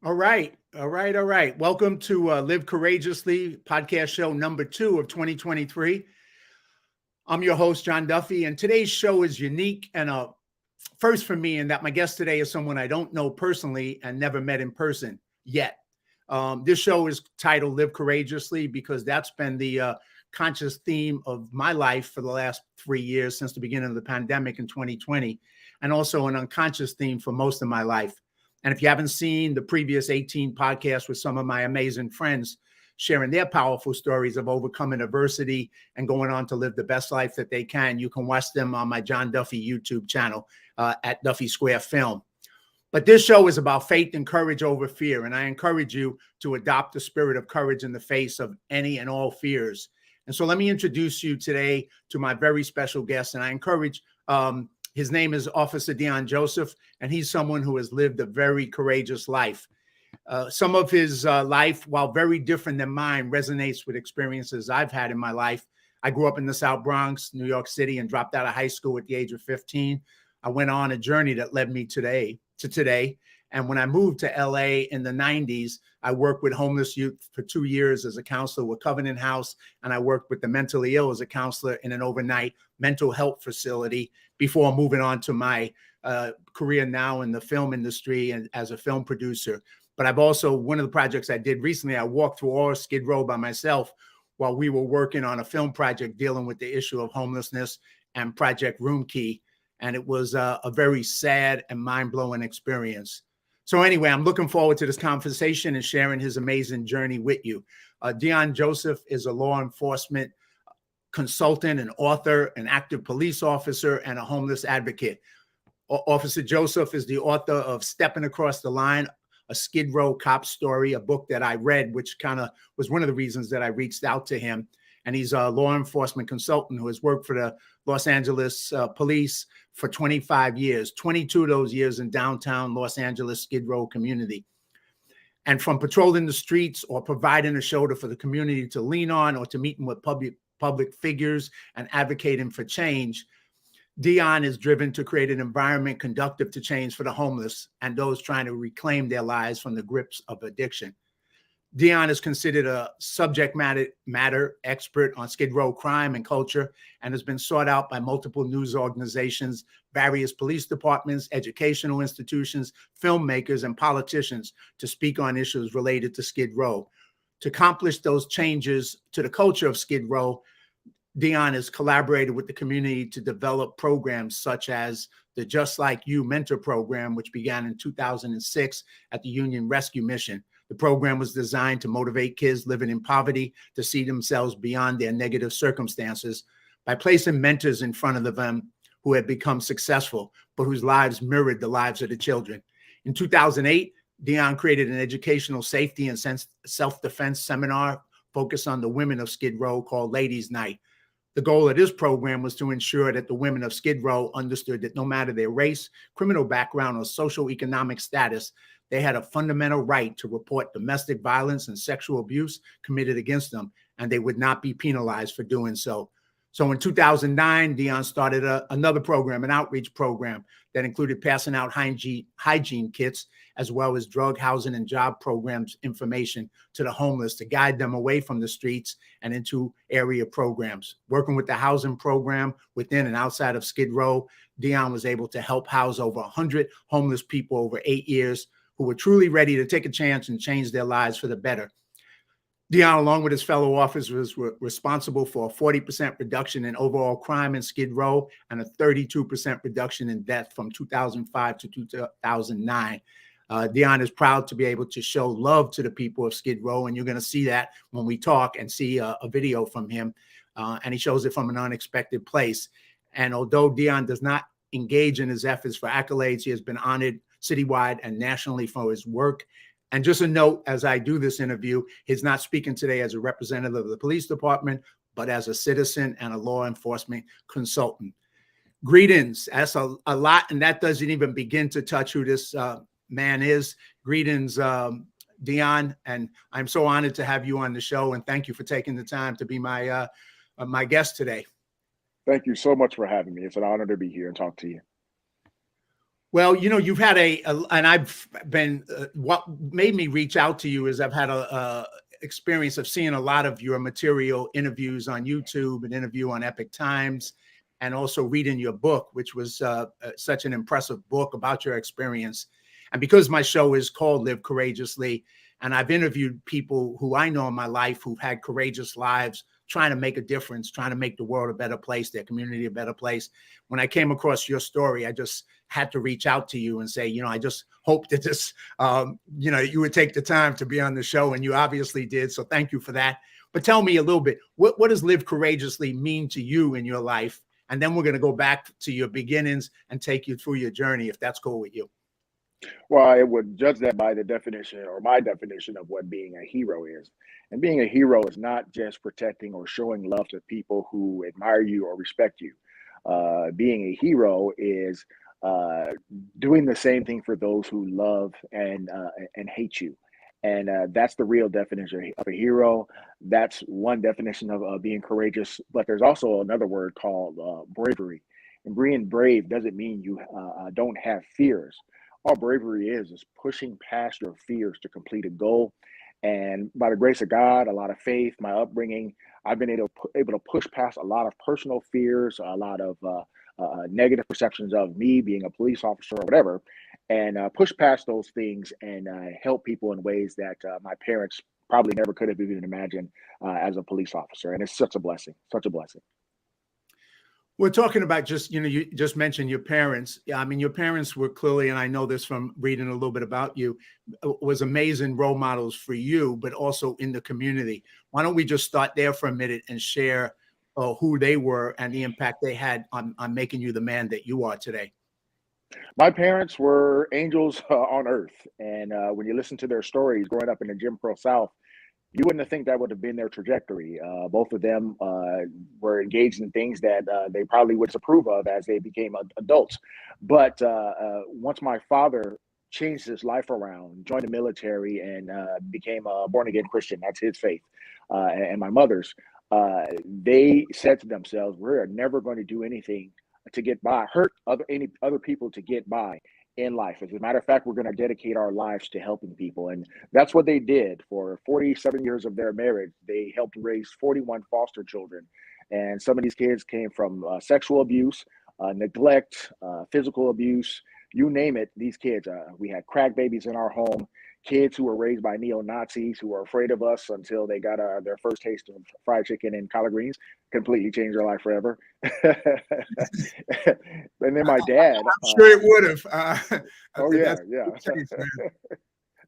All right. All right. All right. Welcome to Live Courageously podcast show number 2 of 2023. I'm your host, John Duffy, and today's show is unique and a first for me in that my guest today is someone I don't know personally and never met in person yet. This show is titled Live Courageously because that's been the conscious theme of my life for the last 3 years since the beginning of the pandemic in 2020, and also an unconscious theme for most of my life. And if you haven't seen the previous 18 podcasts with some of my amazing friends sharing their powerful stories of overcoming adversity and going on to live the best life that they can, you can watch them on my John Duffy YouTube channel at Duffy Square Film. But this show is about faith and courage over fear. And I encourage you to adopt the spirit of courage in the face of any and all fears. And so let me introduce you today to my very special guest. And I encourage, his name is Officer Deon Joseph, and he's someone who has lived a very courageous life. Some of his life, while very different than mine, resonates with experiences I've had in my life. I grew up in the South Bronx, New York City, and dropped out of high school at the age of 15. I went on a journey that led me to today. And when I moved to LA in the 90s, I worked with homeless youth for 2 years as a counselor with Covenant House. And I worked with the mentally ill as a counselor in an overnight mental health facility before moving on to my career now in the film industry and as a film producer. But I've also, one of the projects I did recently, I walked through all of Skid Row by myself while we were working on a film project dealing with the issue of homelessness and Project Room Key. And it was a very sad and mind-blowing experience. So anyway, I'm looking forward to this conversation and sharing his amazing journey with you. Deon Joseph is a law enforcement consultant, an author, an active police officer, and a homeless advocate. Officer Joseph is the author of Stepping Across the Line, a Skid Row cop story, a book that I read, which kind of was one of the reasons that I reached out to him. And he's a law enforcement consultant who has worked for the Los Angeles police for 25 years, 22 of those years in downtown Los Angeles Skid Row community. And from patrolling the streets or providing a shoulder for the community to lean on or to meeting with public figures and advocating for change, Deon is driven to create an environment conducive to change for the homeless and those trying to reclaim their lives from the grips of addiction. Deon is considered a subject matter expert on Skid Row crime and culture and has been sought out by multiple news organizations, various police departments, educational institutions, filmmakers, and politicians to speak on issues related to Skid Row. To accomplish those changes to the culture of Skid Row, Deon has collaborated with the community to develop programs such as the Just Like You Mentor Program, which began in 2006 at the Union Rescue Mission. The program was designed to motivate kids living in poverty to see themselves beyond their negative circumstances by placing mentors in front of them who had become successful, but whose lives mirrored the lives of the children. In 2008, Deon created an educational safety and self-defense seminar focused on the women of Skid Row called Ladies' Night. The goal of this program was to ensure that the women of Skid Row understood that no matter their race, criminal background, or socioeconomic status, they had a fundamental right to report domestic violence and sexual abuse committed against them, and they would not be penalized for doing so. So in 2009, Deon started another program, an outreach program that included passing out hygiene kits, as well as drug, housing, and job programs information to the homeless to guide them away from the streets and into area programs. Working with the housing program within and outside of Skid Row, Deon was able to help house over 100 homeless people over 8 years who were truly ready to take a chance and change their lives for the better. Deon, along with his fellow officers, was responsible for a 40% reduction in overall crime in Skid Row and a 32% reduction in death from 2005 to 2009. Deon is proud to be able to show love to the people of Skid Row, and you're going to see that when we talk and see a video from him, and he shows it from an unexpected place. And although Deon does not engage in his efforts for accolades, he has been honored citywide and nationally for his work. And just a note, as I do this interview, he's not speaking today as a representative of the police department, but as a citizen and a law enforcement consultant. Greetings. That's a lot, and that doesn't even begin to touch who this man is. Greetings, Deon, and I'm so honored to have you on the show, and thank you for taking the time to be my guest today. Thank you so much for having me. It's an honor to be here and talk to you. Well, you've had and I've been, what made me reach out to you is I've had a experience of seeing a lot of your material, interviews on YouTube, an interview on Epic Times, and also reading your book, which was such an impressive book about your experience. And because my show is called Live Courageously, and I've interviewed people who I know in my life who've had courageous lives, trying to make a difference, trying to make the world a better place, their community a better place. When I came across your story, I just had to reach out to you and say, I just hope that this, you would take the time to be on the show, and you obviously did. So thank you for that. But tell me a little bit, what does Live Courageously mean to you in your life? And then we're going to go back to your beginnings and take you through your journey, if that's cool with you. Well, I would judge that by the definition, or my definition, of what being a hero is. And being a hero is not just protecting or showing love to people who admire you or respect you. Being a hero is uh, doing the same thing for those who love and hate you. And that's the real definition of a hero. That's one definition of being courageous. But there's also another word called bravery. And being brave doesn't mean you don't have fears. All bravery is pushing past your fears to complete a goal. And by the grace of God, a lot of faith, my upbringing, I've been able to push past a lot of personal fears, a lot of negative perceptions of me being a police officer or whatever, and push past those things and help people in ways that my parents probably never could have even imagined as a police officer. And it's such a blessing, such a blessing. We're talking about just, you just mentioned your parents. Yeah, I mean, your parents were clearly, and I know this from reading a little bit about you, was amazing role models for you, but also in the community. Why don't we just start there for a minute and share who they were and the impact they had on making you the man that you are today? My parents were angels on earth. And when you listen to their stories growing up in the Jim Crow South, you wouldn't have think that would have been their trajectory. Both of them were engaged in things that they probably would disapprove of as they became adults. But once my father changed his life around, joined the military, and became a born again Christian, that's his faith, and my mother's, they said to themselves, "We're never going to do anything to get by, hurt any other people to get by in life. As a matter of fact, we're going to dedicate our lives to helping people." And that's what they did for 47 years of their marriage. They helped raise 41 foster children. And some of these kids came from sexual abuse, neglect, physical abuse, you name it. These kids, we had crack babies in our home, kids who were raised by neo-Nazis who were afraid of us until they got their first taste of fried chicken and collard greens, completely changed their life forever. And then my dad. I'm sure it would have. Oh, yeah, yeah.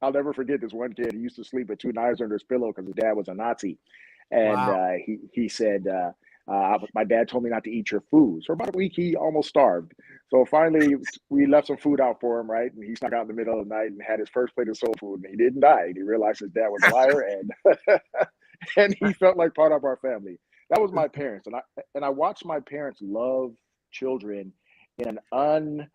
I'll never forget this one kid. He used to sleep with two knives under his pillow because his dad was a Nazi. And Wow. he said, my dad told me not to eat your food. So about a week, he almost starved. So finally, we left some food out for him, right? And he snuck out in the middle of the night and had his first plate of soul food. And he didn't die. He realized his dad was a liar, and and he felt like part of our family. That was my parents, and I watched my parents love children in an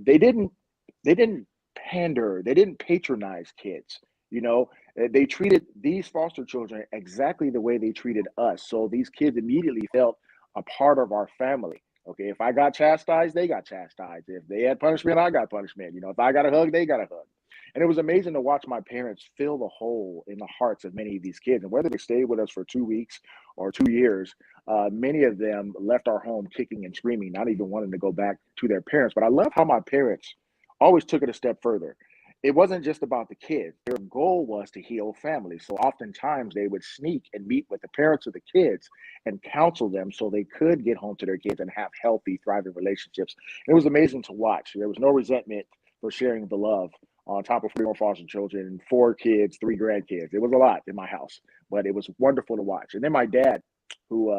they didn't pander, they didn't patronize kids. You know, they treated these foster children exactly the way they treated us. So these kids immediately felt a part of our family. Okay, if I got chastised, they got chastised. If they had punishment, I got punishment. You know, if I got a hug, they got a hug. And it was amazing to watch my parents fill the hole in the hearts of many of these kids. And whether they stayed with us for 2 weeks or 2 years, many of them left our home kicking and screaming, not even wanting to go back to their parents. But I love how my parents always took it a step further. It wasn't just about the kids. Their goal was to heal families. So oftentimes they would sneak and meet with the parents of the kids and counsel them so they could get home to their kids and have healthy, thriving relationships. It was amazing to watch. There was no resentment for sharing the love on top of 41 foster children, 4 kids, 3 grandkids. It was a lot in my house, but it was wonderful to watch. And then my dad, who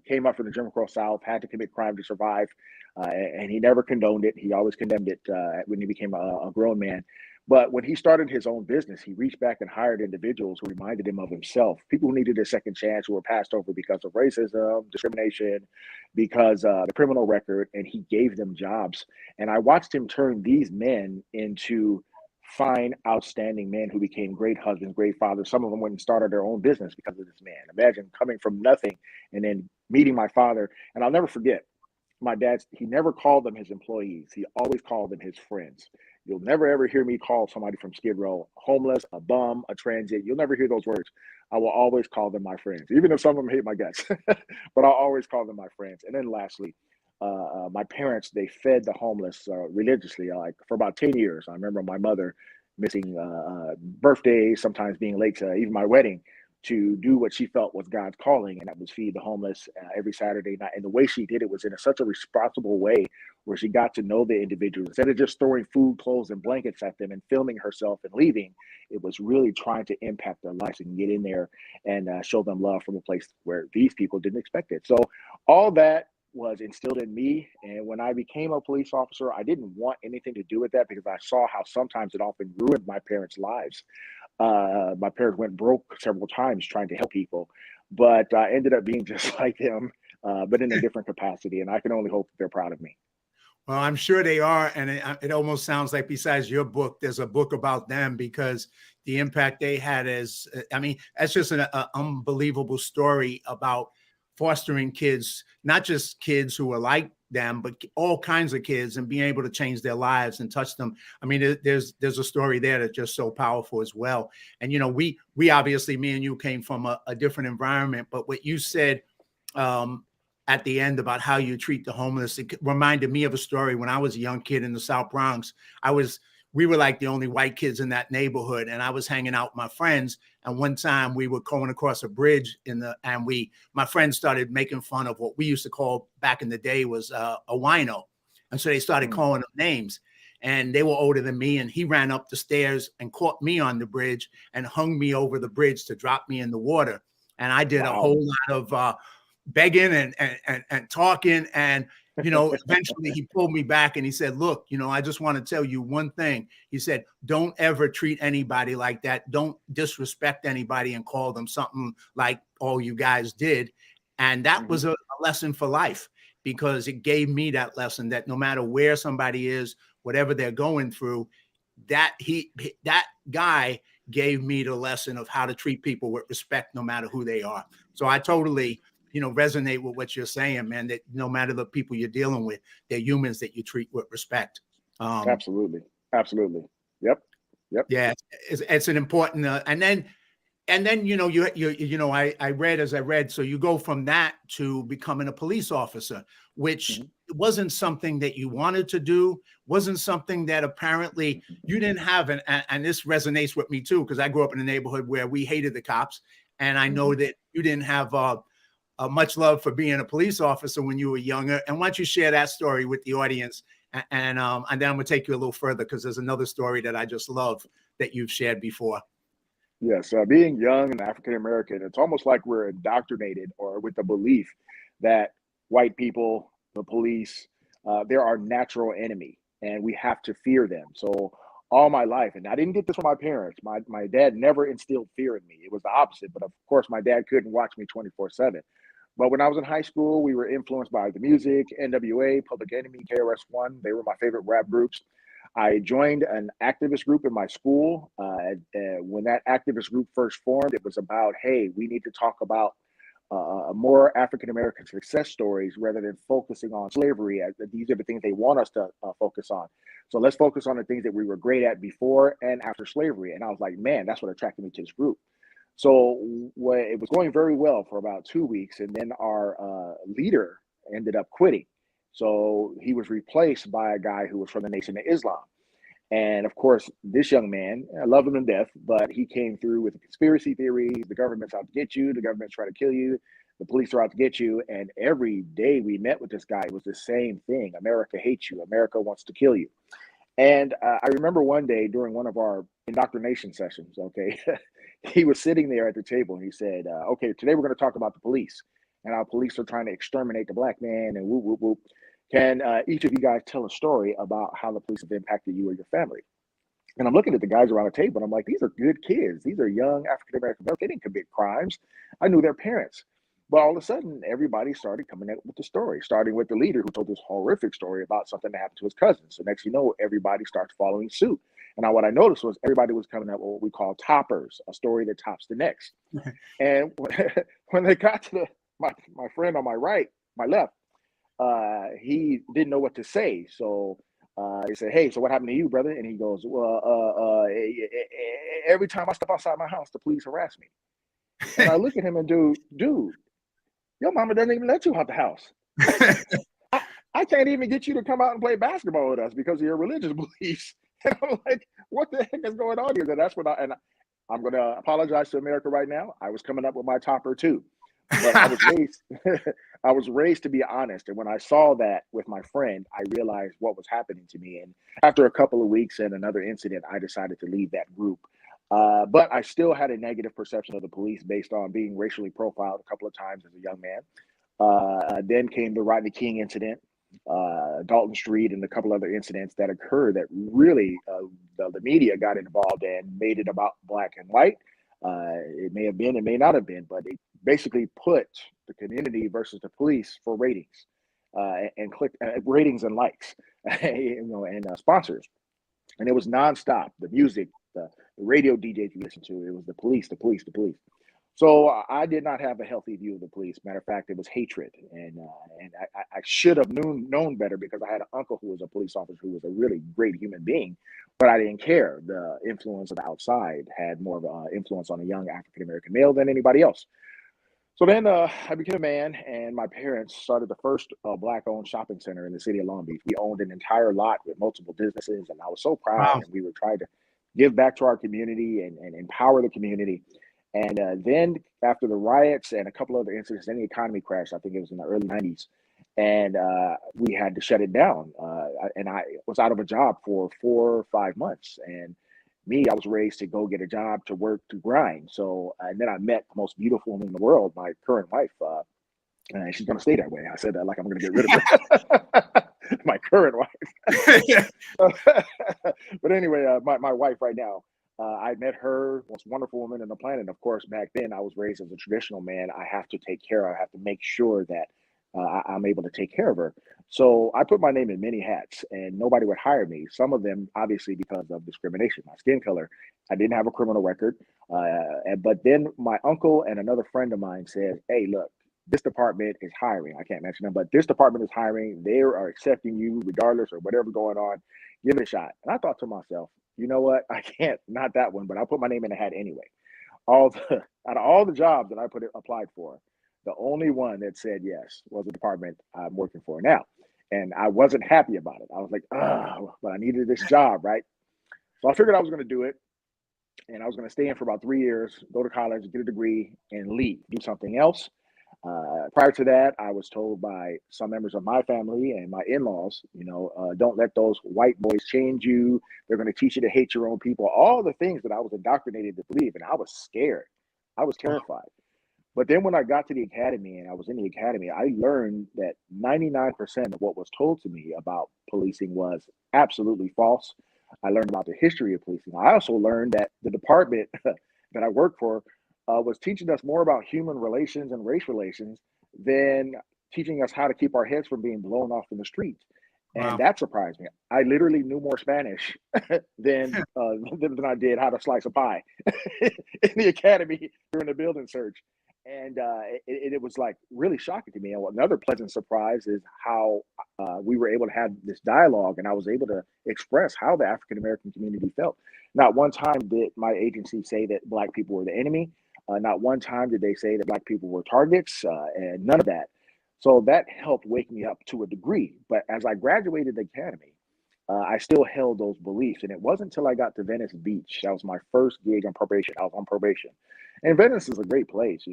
came up from the Jim Crow South, had to commit crime to survive, and he never condoned it. He always condemned it when he became a grown man. But when he started his own business, he reached back and hired individuals who reminded him of himself, people who needed a second chance, who were passed over because of racism, discrimination, because the criminal record, and he gave them jobs. And I watched him turn these men into fine, outstanding men who became great husbands, great fathers. Some of them went and started their own business because of this man. Imagine coming from nothing and then meeting my father. And I'll never forget, my dad, he never called them his employees. He always called them his friends. You'll never ever hear me call somebody from Skid Row homeless, a bum, a transient. You'll never hear those words. I will always call them my friends, even if some of them hate my guts. But I'll always call them my friends. And then lastly, my parents, they fed the homeless religiously, like for about 10 years. I remember my mother missing birthdays, sometimes being late to even my wedding, to do what she felt was God's calling, and that was feed the homeless every Saturday night. And the way she did it was in such a responsible way, where she got to know the individuals. Instead of just throwing food, clothes, and blankets at them and filming herself and leaving, it was really trying to impact their lives and get in there and show them love from a place where these people didn't expect it. So all that was instilled in me. And when I became a police officer, I didn't want anything to do with that, because I saw how sometimes it often ruined my parents' lives. My parents went broke several times trying to help people, but I ended up being just like them, but in a different capacity. And I can only hope that they're proud of me. Well, I'm sure they are. And it almost sounds like besides your book, there's a book about them, because the impact they had is, I mean, that's just an unbelievable story about fostering kids, not just kids who are like them, but all kinds of kids, and being able to change their lives and touch them. I mean, there's a story there that's just so powerful as well. And, you know, we obviously, me and you came from a different environment, but what you said, at the end about how you treat the homeless, it reminded me of a story when I was a young kid in the South Bronx. We were like the only white kids in that neighborhood, and I was hanging out with my friends. And one time we were going across a bridge my friends started making fun of what we used to call back in the day was a wino. And so they started calling them names, and they were older than me. And he ran up the stairs and caught me on the bridge and hung me over the bridge to drop me in the water. And I did a whole lot of begging and talking. And, you know, eventually he pulled me back and he said, look, you know, I just want to tell you one thing. He said, don't ever treat anybody like that. Don't disrespect anybody and call them something like all you guys did. And that was a lesson for life, because it gave me that lesson that no matter where somebody is, whatever they're going through, that guy gave me the lesson of how to treat people with respect, no matter who they are. So I totally, you know, resonate with what you're saying, man, that no matter the people you're dealing with, they're humans that you treat with respect. Absolutely. Yep. Yeah, it's an important, and then, you know, I read, so you go from that to becoming a police officer, which wasn't something that you wanted to do, wasn't something that apparently you didn't have. And this resonates with me too, because I grew up in a neighborhood where we hated the cops. And I know that you didn't have much love for being a police officer when you were younger. And why don't you share that story with the audience? And then I'm going to take you a little further, because there's another story that I just love that you've shared before. Yes, being young and African American, it's almost like we're indoctrinated or with the belief that white people, the police, they're our natural enemy, and we have to fear them. So all my life, and I didn't get this from my parents. My dad never instilled fear in me. It was the opposite. But of course, my dad couldn't watch me 24/7. But when I was in high school, we were influenced by the music, NWA, Public Enemy, KRS-One. They were my favorite rap groups. I joined an activist group in my school. When that activist group first formed, it was about, hey, we need to talk about more African American success stories rather than focusing on slavery. These are the things they want us to focus on. So let's focus on the things that we were great at before and after slavery. And I was like, man, that's what attracted me to this group. So it was going very well for about 2 weeks, and then our leader ended up quitting. So he was replaced by a guy who was from the Nation of Islam. And of course, this young man, I love him to death, but he came through with a conspiracy theory. The government's out to get you. The government's trying to kill you. The police are out to get you. And every day we met with this guy, it was the same thing. America hates you. America wants to kill you. And I remember one day during one of our indoctrination sessions, okay, he was sitting there at the table and he said, okay, today we're going to talk about the police and how police are trying to exterminate the black man and whoop, whoop, whoop. Can each of you guys tell a story about how the police have impacted you or your family? And I'm looking at the guys around the table and I'm like, these are good kids. These are young African-American males. They didn't commit crimes. I knew their parents. But all of a sudden, everybody started coming up with the story, starting with the leader who told this horrific story about something that happened to his cousin. So next you know, everybody starts following suit. And now what I noticed was everybody was coming up with what we call toppers, a story that tops the next. And when they got to my friend on my right, my left, he didn't know what to say. So he said, "Hey, so what happened to you, brother?" And he goes, "Well, every time I step outside my house, the police harass me." And I look at him and dude, your mama doesn't even let you out the house. I can't even get you to come out and play basketball with us because of your religious beliefs. And I'm like, what the heck is going on here? And that's what I'm going to apologize to America right now. I was coming up with my topper too, but I was raised, I was raised to be honest. And when I saw that with my friend, I realized what was happening to me. And after a couple of weeks and another incident, I decided to leave that group. But I still had a negative perception of the police based on being racially profiled a couple of times as a young man. Then came the Rodney King incident, Dalton Street, and a couple other incidents that occurred that really the media got involved and made it about black and white. It may have been, it may not have been, but it basically put the community versus the police for ratings and click ratings and likes, and sponsors. And it was nonstop. The music, the radio DJs you listen to, it was the police, the police, the police. So I did not have a healthy view of the police. Matter of fact, it was hatred, and I should have known better because I had an uncle who was a police officer who was a really great human being, but I didn't care. The influence of the outside had more of an influence on a young African American male than anybody else. So then I became a man, and my parents started the first black-owned shopping center in the city of Long Beach. We owned an entire lot with multiple businesses, and I was so proud. Wow. And we were trying to give back to our community and empower the community. And then after the riots and a couple other incidents, then the economy crashed. I think it was in the early 90s. And we had to shut it down. And I was out of a job for 4 or 5 months. And me, I was raised to go get a job, to work, to grind. So, and then I met the most beautiful woman in the world, my current wife. And she's going to stay that way. I said that like I'm going to get rid of her. My current wife. But anyway, my wife right now, I met her, most wonderful woman on the planet. Of course, back then I was raised as a traditional man. I have to take care of, I have to make sure that I'm able to take care of her. So I put my name in many hats and nobody would hire me. Some of them, obviously, because of discrimination, my skin color. I didn't have a criminal record. But then my uncle and another friend of mine said, "Hey, look, this department is hiring." I can't mention them, but this department is hiring. They are accepting you regardless of whatever going on. Give it a shot. And I thought to myself, you know what? I can't, not that one, but I'll put my name in the hat anyway. Out of all the jobs that applied for, the only one that said yes was the department I'm working for now. And I wasn't happy about it. I was like, oh, but I needed this job, right? So I figured I was going to do it. And I was going to stay in for about 3 years, go to college, get a degree, and leave, do something else. Prior to that, I was told by some members of my family and my in-laws, don't let those white boys change you. They're going to teach you to hate your own people. All the things that I was indoctrinated to believe, and I was scared. I was terrified. But then when I got to the academy and I was in the academy, I learned that 99% of what was told to me about policing was absolutely false. I learned about the history of policing. I also learned that the department that I worked for was teaching us more about human relations and race relations than teaching us how to keep our heads from being blown off in the streets. And Wow. that surprised me. I literally knew more Spanish than I did how to slice a pie in the academy during the building search. And it was like really shocking to me. And another pleasant surprise is how we were able to have this dialogue, and I was able to express how the African American community felt. Not one time did my agency say that Black people were the enemy. Not one time did they say that Black people were targets, and none of that. So that helped wake me up to a degree. But as I graduated the academy, I still held those beliefs. And it wasn't until I got to Venice Beach. That was my first gig on probation. I was on probation. And Venice is a great place.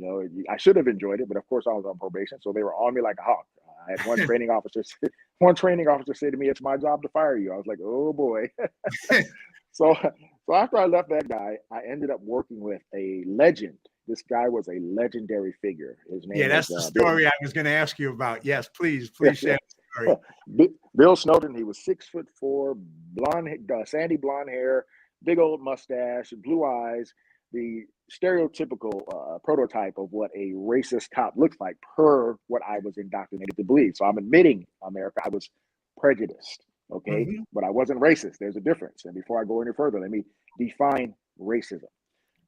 I should have enjoyed it, but of course I was on probation. So they were on me like a hawk. I had one training officer say to me, "It's my job to fire you." I was like, "Oh boy." So after I left that guy, I ended up working with a legend. This guy was a legendary figure. His name Yeah, that's was the story I was going to ask you about. Yes, please share the story. Bill Snowden. He was 6'4", sandy blonde hair, big old mustache, blue eyes, the stereotypical prototype of what a racist cop looks like per what I was indoctrinated to believe. So I'm admitting, America, I was prejudiced, okay? Mhm. But I wasn't racist. There's a difference. And before I go any further, let me define racism.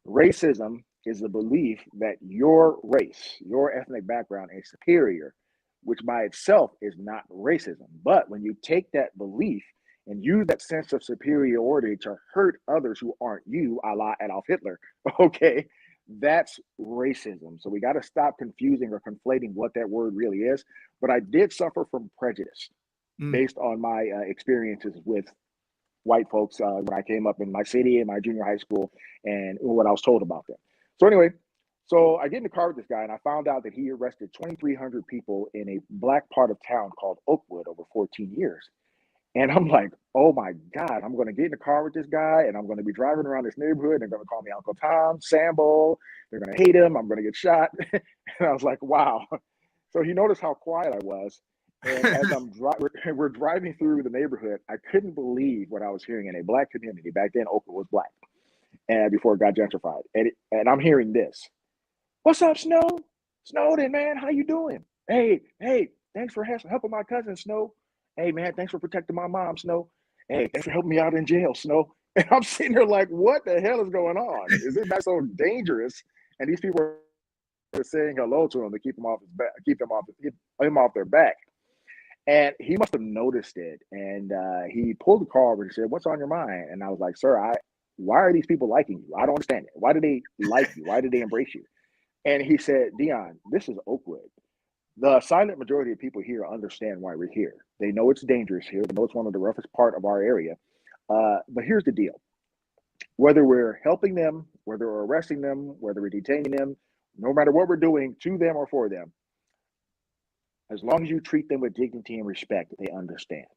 Racism is the belief that your race, your ethnic background is superior which by itself is not racism. But when you take that belief and use that sense of superiority to hurt others who aren't you, a la Adolf Hitler, okay, that's racism. So we got to stop confusing or conflating what that word really is. But I did suffer from prejudice Mm. based on my experiences with white folks when I came up in my city in my junior high school and what I was told about them. So anyway, so I get in the car with this guy and I found out that he arrested 2,300 people in a black part of town called Oakwood over 14 years. And I'm like, oh my God, I'm going to get in the car with this guy and I'm going to be driving around this neighborhood. They're going to call me Uncle Tom, Sambo. They're going to hate him. I'm going to get shot. And I was like, wow. So he noticed how quiet I was. And as we're driving through the neighborhood, I couldn't believe what I was hearing in a black community. Back then, Oakland was black, and before it got gentrified. And I'm hearing this: "What's up, Snow? Snowden, man, how you doing? Hey, thanks for helping my cousin, Snow. Hey, man, thanks for protecting my mom, Snow. Hey, thanks for helping me out in jail, Snow." And I'm sitting there like, what the hell is going on? Is it not so dangerous? And these people are saying hello to him to keep him off his back, keep him off their back. And he must have noticed it. And he pulled the car over and said, "What's on your mind?" And I was like, "Sir, why are these people liking you? I don't understand it. Why do they like you? Why do they embrace you?" And he said, "Deon, this is Oakwood. The silent majority of people here understand why we're here. They know it's dangerous here. They know it's one of the roughest part of our area. But here's the deal. Whether we're helping them, whether we're arresting them, whether we're detaining them, no matter what we're doing to them or for them, as long as you treat them with dignity and respect, they understand."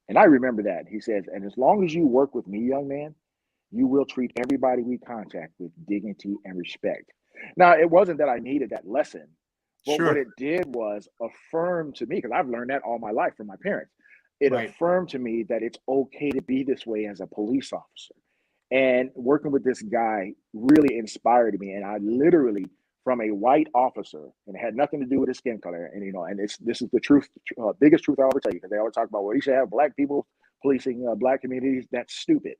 And I remember that. He says, "And as long as you work with me, young man, you will treat everybody we contact with dignity and respect." Now, it wasn't that I needed that lesson, but what Sure. it did was affirm to me, because I've learned that all my life from my parents. It Right. affirmed to me that it's okay to be this way as a police officer. And working with this guy really inspired me. And I literally, from a white officer, and it had nothing to do with his skin color. And and this is the truth, biggest truth I'll ever tell you, because they always talk about, well, you should have black people policing black communities. That's stupid.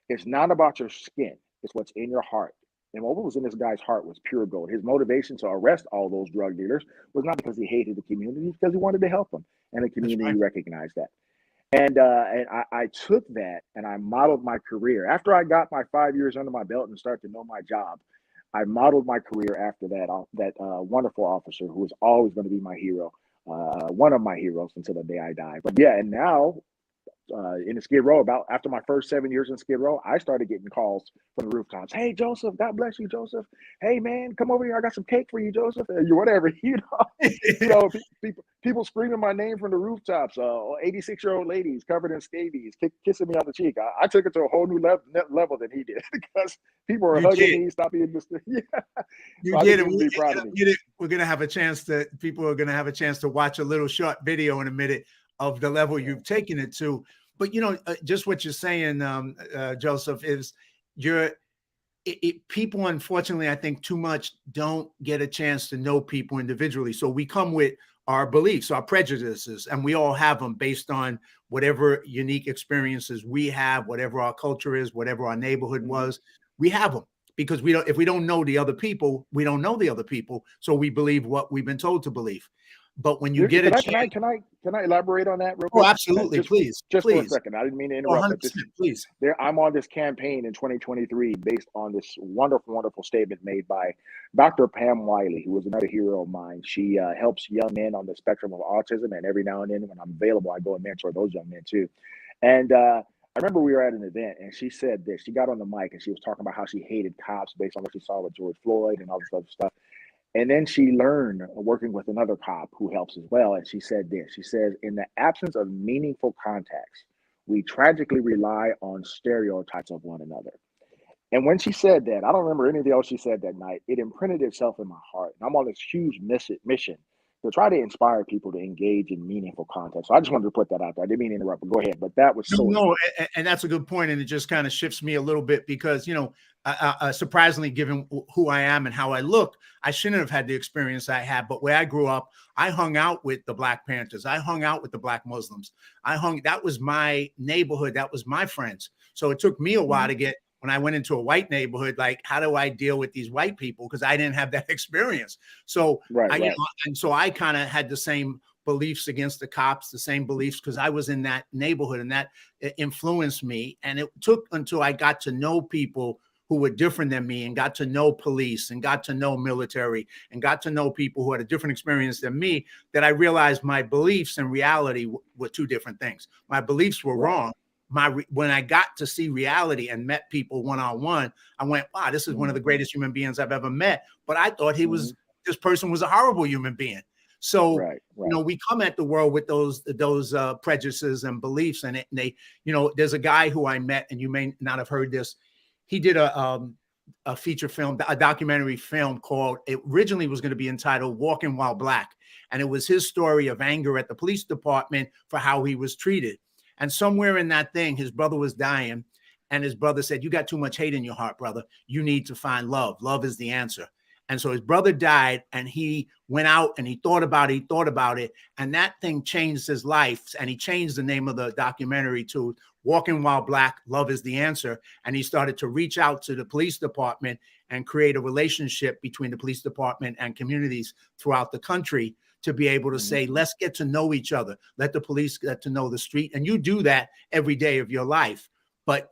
It's not about your skin. It's what's in your heart. And what was in this guy's heart was pure gold. His motivation to arrest all those drug dealers was not because he hated the community, it's because he wanted to help them, and the That's community right. recognized that. And I took that and I modeled my career. After I got my 5 years under my belt and started to know my job, I modeled my career after that wonderful officer who was always going to be my hero, one of my heroes until the day I die. But yeah, and now in the Skid Row, about after my first 7 years in Skid Row, I started getting calls from the rooftops. "Hey, Joseph, God bless you, Joseph. Hey, man, come over here. I got some cake for you, Joseph." You whatever, people screaming my name from the rooftops. 86-year-old ladies covered in scabies, kissing me on the cheek. I took it to a whole new level than he did because people were You hugging did. me, stopping me. Yeah. You So I did. think And people would be proud of me. we're going to have a chance people are going to have a chance to watch a little short video in a minute of the level Yeah. you've taken it to. But, just what you're saying, Joseph, is people, unfortunately, I think too much don't get a chance to know people individually. So we come with our beliefs, our prejudices, and we all have them based on whatever unique experiences we have, whatever our culture is, whatever our neighborhood was, we have them because if we don't know the other people, we don't know the other people. So we believe what we've been told to believe. But when you get a chance, Can I elaborate on that real oh, quick? absolutely, please, Just for a please, second. I didn't mean to oh, interrupt, but 100%, please. I'm on this campaign in 2023 based on this wonderful, wonderful statement made by Dr. Pam Wiley, who was another hero of mine. She helps young men on the spectrum of autism, and every now and then when I'm available, I go and mentor those young men too. And I remember we were at an event, and she said this. She got on the mic, and she was talking about how she hated cops based on what she saw with George Floyd and all this other stuff. And then she learned working with another cop who helps as well. And she said this. She says, "In the absence of meaningful contacts, we tragically rely on stereotypes of one another." And when she said that, I don't remember anything else she said that night. It imprinted itself in my heart. And I'm on this huge mission to try to inspire people to engage in meaningful content. So I just wanted to put that out there. I didn't mean to interrupt, but go ahead. But that was so No, and that's a good point, and it just kind of shifts me a little bit because surprisingly, given who I am and how I look, I shouldn't have had the experience I had. But where I grew up, I hung out with the Black Panthers, I hung out with the Black Muslims, that was my neighborhood, that was my friends. So it took me a while to get. When I went into a white neighborhood, like, how do I deal with these white people? Because I didn't have that experience. So right. and so I kind of had the same beliefs against the cops, the same beliefs, because I was in that neighborhood, and that influenced me. And it took until I got to know people who were different than me, and got to know police, and got to know military, and got to know people who had a different experience than me, that I realized my beliefs and reality were two different things. My beliefs were wrong. When I got to see reality and met people one-on-one, I went, wow, this is one of the greatest human beings I've ever met. But I thought this person was a horrible human being. So, we come at the world with those prejudices and beliefs, and they, there's a guy who I met, and you may not have heard this. He did a feature film, a documentary film called, it originally was going to be entitled Walking While Black. And it was his story of anger at the police department for how he was treated. And somewhere in that thing, his brother was dying. And his brother said, you got too much hate in your heart, brother. You need to find love. Love is the answer. And so his brother died, and he went out and he thought about it. And that thing changed his life. And he changed the name of the documentary to Walking While Black, Love is the Answer. And he started to reach out to the police department and create a relationship between the police department and communities throughout the country to be able to say, let's get to know each other. Let the police get to know the street. And you do that every day of your life. But,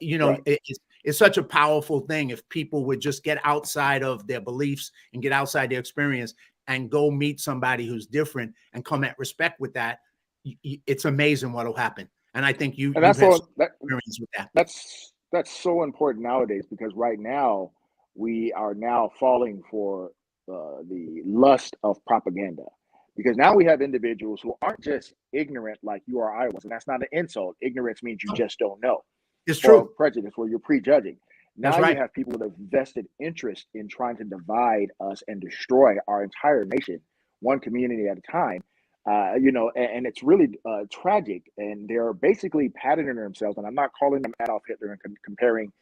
it's such a powerful thing if people would just get outside of their beliefs and get outside their experience and go meet somebody who's different and come at respect with that. It's amazing what'll happen. And I think you've had some experience with that. That's so important nowadays, because right now we are now falling for the lust of propaganda. Because now we have individuals who aren't just ignorant like you or I was, and that's not an insult. Ignorance means you just don't know. It's true. Prejudice, where you're prejudging. Now right. You have people with a vested interest in trying to divide us and destroy our entire nation, one community at a time. And it's really tragic. And they're basically patterning themselves. And I'm not calling them Adolf Hitler and comparing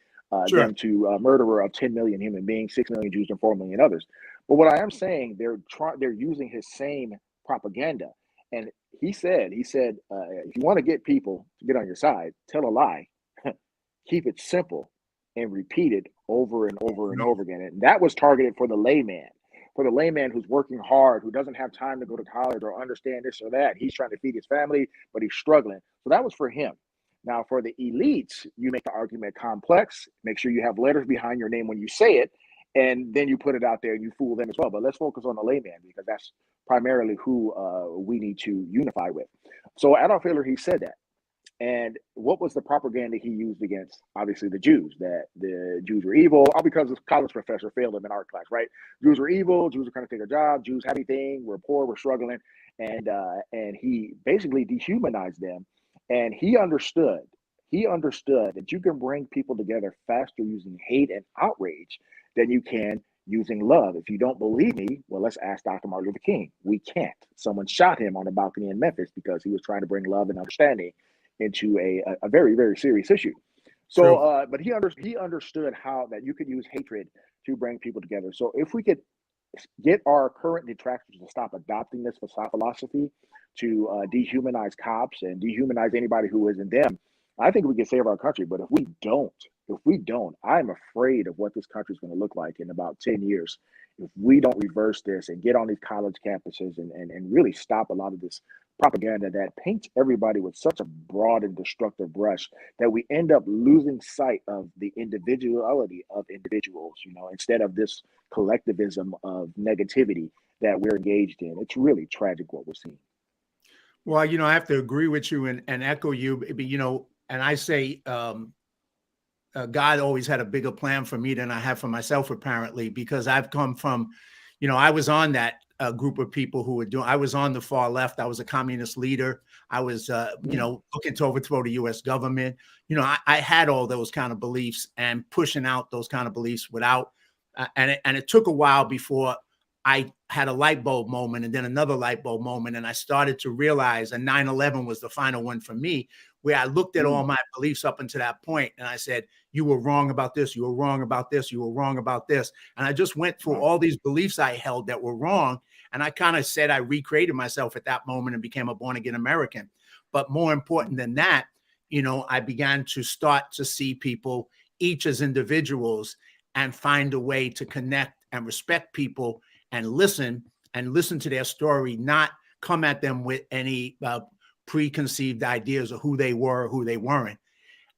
them to a murderer of 10 million human beings, 6 million Jews, and 4 million others. But what I am saying, they're using his same propaganda. And he said, if you want to get people to get on your side, tell a lie. Keep it simple and repeat it over and over and over again. And that was targeted for the layman who's working hard, who doesn't have time to go to college or understand this or that. He's trying to feed his family, but he's struggling. So that was for him. Now, for the elites, you make the argument complex, make sure you have letters behind your name when you say it, and then you put it out there and you fool them as well. But let's focus on the layman, because that's primarily who we need to unify with. So Adolf Hitler, he said that. And what was the propaganda he used against, obviously, the Jews? That the Jews were evil, all because this college professor failed him in art class, right? Jews were evil. Jews were trying to take a job. Jews have anything. We're poor. We're struggling. And he basically dehumanized them. And he understood that you can bring people together faster using hate and outrage than you can using love. If you don't believe me, well, let's ask Dr. Martin Luther King. We can't. Someone shot him on a balcony in Memphis because he was trying to bring love and understanding into a very, very serious issue. So, but he understood how that you could use hatred to bring people together. So if we could get our current detractors to stop adopting this philosophy to dehumanize cops and dehumanize anybody who isn't them, I think we can save our country. But if we don't, I'm afraid of what this country is going to look like in about 10 years. If we don't reverse this and get on these college campuses and really stop a lot of this propaganda that paints everybody with such a broad and destructive brush that we end up losing sight of the individuality of individuals, instead of this collectivism of negativity that we're engaged in. It's really tragic what we're seeing. Well, I have to agree with you and echo you, and I say, God always had a bigger plan for me than I have for myself, apparently, because I've come from, I was on that group of people who were I was on the far left. I was a communist leader. I was, looking to overthrow the U.S. government. I had all those kind of beliefs and pushing out those kind of beliefs without, and it took a while before I had a light bulb moment and then another light bulb moment. And I started to realize, and 9/11 was the final one for me, where I looked at all my beliefs up until that point. And I said, you were wrong about this. You were wrong about this. You were wrong about this. And I just went through all these beliefs I held that were wrong. And I kind of said, I recreated myself at that moment and became a born again American. But more important than that, I began to start to see people each as individuals and find a way to connect and respect people and listen to their story, not come at them with any preconceived ideas of who they were, or who they weren't.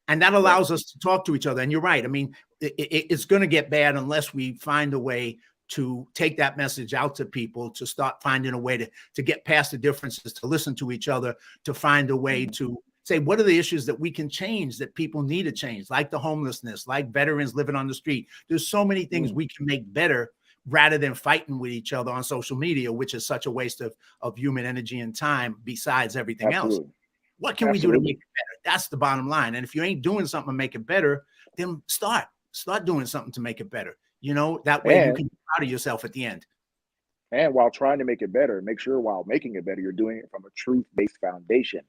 And that allows us to talk to each other. And you're right. I mean, it's going to get bad unless we find a way to take that message out to people, to start finding a way to get past the differences, to listen to each other, to find a way to say, what are the issues that we can change, that people need to change, like the homelessness, like veterans living on the street. There's so many things we can make better rather than fighting with each other on social media, which is such a waste of human energy and time besides everything else. What can we do to make it better? That's the bottom line. And if you ain't doing something to make it better, then start doing something to make it better. You know, that way you can be proud of yourself at the end. And while trying to make it better, make sure while making it better, you're doing it from a truth-based foundation,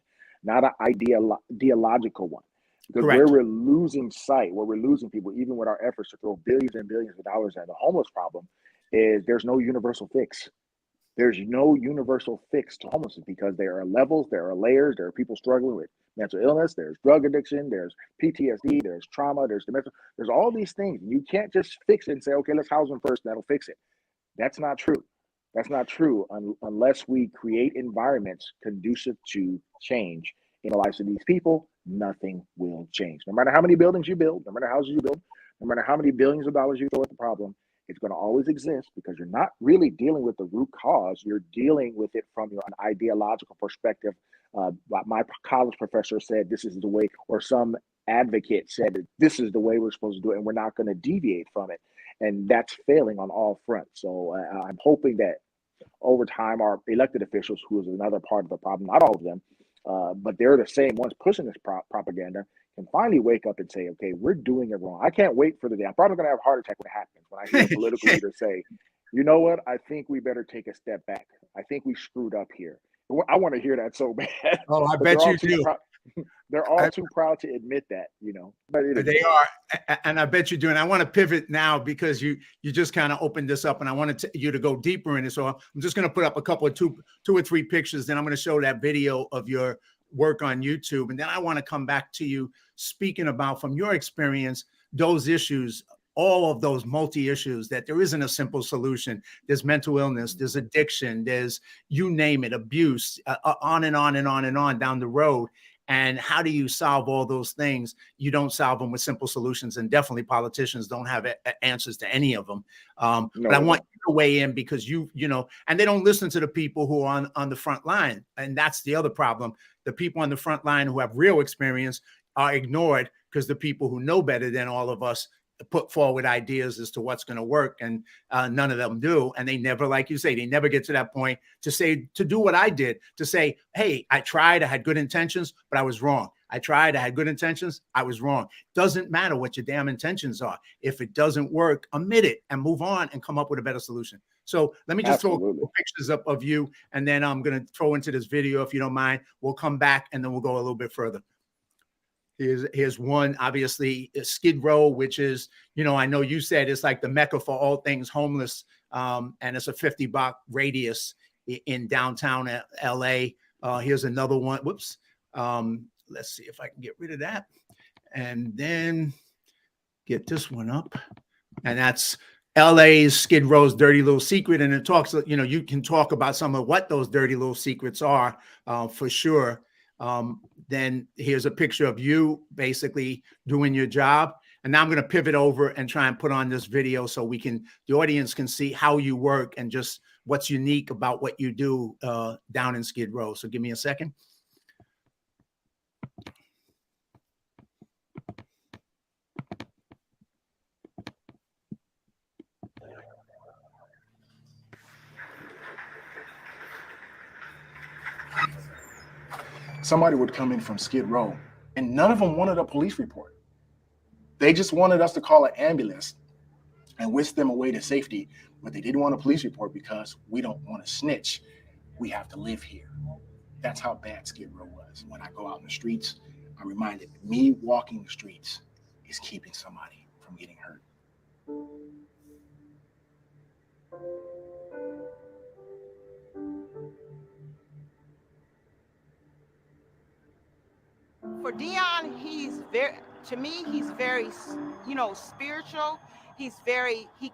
not an ideological one. Because where we're losing sight, where we're losing people, even with our efforts to throw billions and billions of dollars at the homeless problem, is there's no universal fix. There's no universal fix to homelessness because there are levels, there are layers, there are people struggling with mental illness, there's drug addiction, there's PTSD, there's trauma, there's dementia, there's all these things. You can't just fix it and say, okay, let's house them first, that'll fix it. That's not true. That's not true unless we create environments conducive to change in the lives of these people. Nothing will change. No matter how many buildings you build, no matter how houses you build, no matter how many billions of dollars you throw at the problem, it's going to always exist because you're not really dealing with the root cause. You're dealing with it from an ideological perspective. My college professor said this is the way, or some advocate said that this is the way we're supposed to do it, and we're not going to deviate from it. And that's failing on all fronts. So I'm hoping that over time, our elected officials, who is another part of the problem, not all of them, but they're the same ones pushing this propaganda, can finally wake up and say, okay, we're doing it wrong. I can't wait for the day. I'm probably going to have a heart attack when it happens, when I hear a political leader say, you know what, I think we better take a step back. I think we screwed up here. I want to hear that so bad. Oh, I bet you do. They're all too proud to admit that, you know. But they are, and I bet you do. And I want to pivot now because you just kind of opened this up, and I wanted you to go deeper in it. So I'm just going to put up a couple of two or three pictures. Then I'm going to show that video of your work on YouTube, and then I want to come back to you speaking about, from your experience, those issues, all of those multi-issues, that there isn't a simple solution. There's mental illness, there's addiction, there's, you name it, abuse, on and on and on and on down the road. And how do you solve all those things? You don't solve them with simple solutions, and definitely politicians don't have answers to any of them. But I want you to weigh in because you know, and they don't listen to the people who are on the front line. And that's the other problem. The people on the front line who have real experience are ignored because the people who know better than all of us put forward ideas as to what's going to work, and none of them do. And they never, like you say, they never get to that point to say, to do what I did, to say, hey, I tried, I had good intentions, but I was wrong. I tried, I had good intentions, I was wrong. Doesn't matter what your damn intentions are. If it doesn't work, admit it and move on and come up with a better solution. So let me just throw a couple pictures up of you, and then I'm going to throw into this video, if you don't mind. We'll come back and then we'll go a little bit further. Here's one, obviously, Skid Row, which is, you know, I know you said it's like the Mecca for all things homeless, and it's a 50-block radius in downtown LA. Here's another one. Whoops. Let's see if I can get rid of that. And then get this one up. And that's LA's Skid Row's dirty little secret. And it talks, you know, you can talk about some of what those dirty little secrets are, for sure. Then here's a picture of you basically doing your job. And now I'm going to pivot over and try and put on this video so the audience can see how you work and just what's unique about what you do down in Skid Row. So give me a second. Somebody would come in from Skid Row, and none of them wanted a police report. They just wanted us to call an ambulance and whisk them away to safety, but they didn't want a police report because we don't want to snitch. We have to live here. That's how bad Skid Row was. When I go out in the streets, I'm reminded me walking the streets is keeping somebody from getting hurt. For Deon, he's very, you know, spiritual. He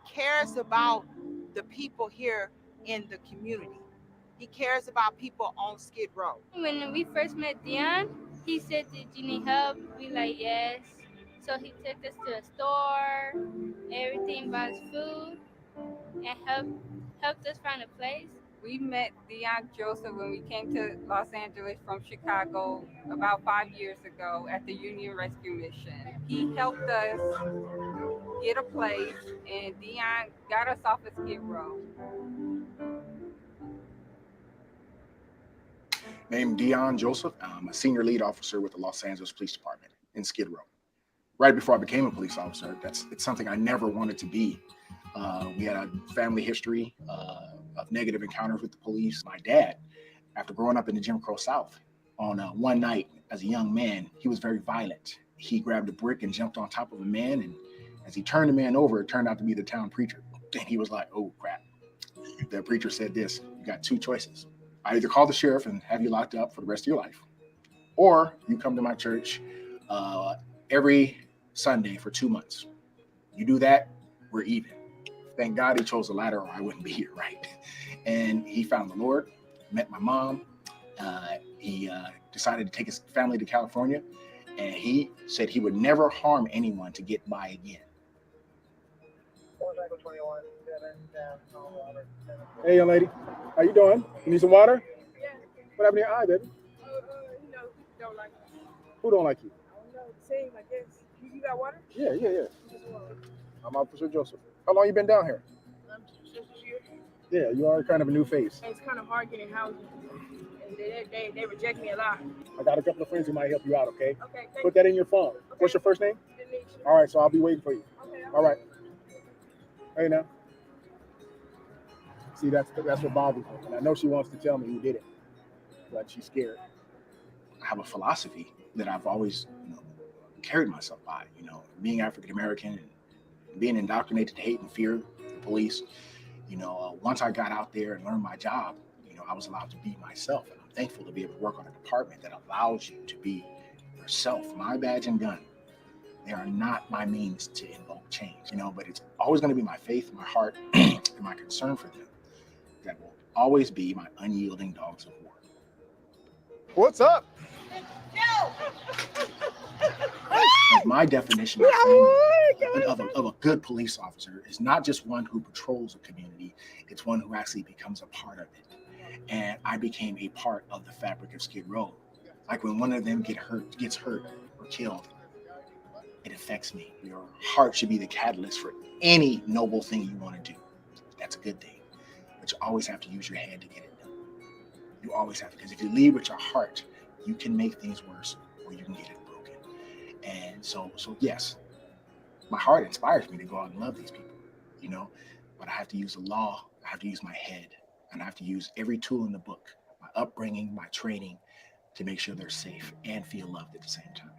cares about the people here in the community. He cares about people on Skid Row. When we first met Deon, he said, "Did you need help?" We like, yes. So he took us to a store, everything, bought us food, and helped us find a place. We met Deon Joseph when we came to Los Angeles from Chicago about 5 years ago at the Union Rescue Mission. He helped us get a place, and Deon got us off of Skid Row. Named Deon Joseph. I'm a senior lead officer with the Los Angeles Police Department in Skid Row. Right before I became a police officer, it's something I never wanted to be. We had a family history of negative encounters with the police. My dad, after growing up in the Jim Crow South, on one night as a young man, he was very violent. He grabbed a brick and jumped on top of a man, and as he turned the man over, it turned out to be the town preacher. And he was like, "Oh crap." The preacher said this: "You got two choices. I either call the sheriff and have you locked up for the rest of your life, or you come to my church every Sunday for 2 months. You do that, we're even." Thank God he chose the latter, or I wouldn't be here, right? And he found the Lord, met my mom. He decided to take his family to California, and he said he would never harm anyone to get by again. Hey, young lady, how you doing? You need some water? Yeah. What happened to your eye, baby? You know, don't like it. Who don't like you? I don't know. Same, I guess. You got water? Yeah. Just water. I'm Officer Joseph. How long you been down here? Just this year. Yeah, you are kind of a new face. And it's kind of hard getting housing. And they reject me a lot. I got a couple of friends who might help you out, okay? Okay, Put that in your phone. Okay. What's your first name? Denisha. All right, so I'll be waiting for you. Okay. All right. Hey, now. See, that's what bothers me. And I know she wants to tell me who did it, but she's scared. I have a philosophy that I've always, carried myself by. Being African American and being indoctrinated to hate and fear the police. Once I got out there and learned my job, I was allowed to be myself, and I'm thankful to be able to work on a department that allows you to be yourself. My badge and gun, they are not my means to invoke change, but it's always going to be my faith, my heart, and my concern for them that will always be my unyielding dogs of war. What's up? My definition of a good police officer is not just one who patrols a community, it's one who actually becomes a part of it. And I became a part of the fabric of Skid Row. Like when one of them gets hurt or killed, it affects me. Your heart should be the catalyst for any noble thing you want to do. That's a good thing. But you always have to use your head to get it done. You always have to, because if you lead with your heart, you can make things worse or you can get it broken. And so yes, my heart inspires me to go out and love these people, but I have to use the law, I have to use my head, and I have to use every tool in the book, my upbringing, my training, to make sure they're safe and feel loved at the same time.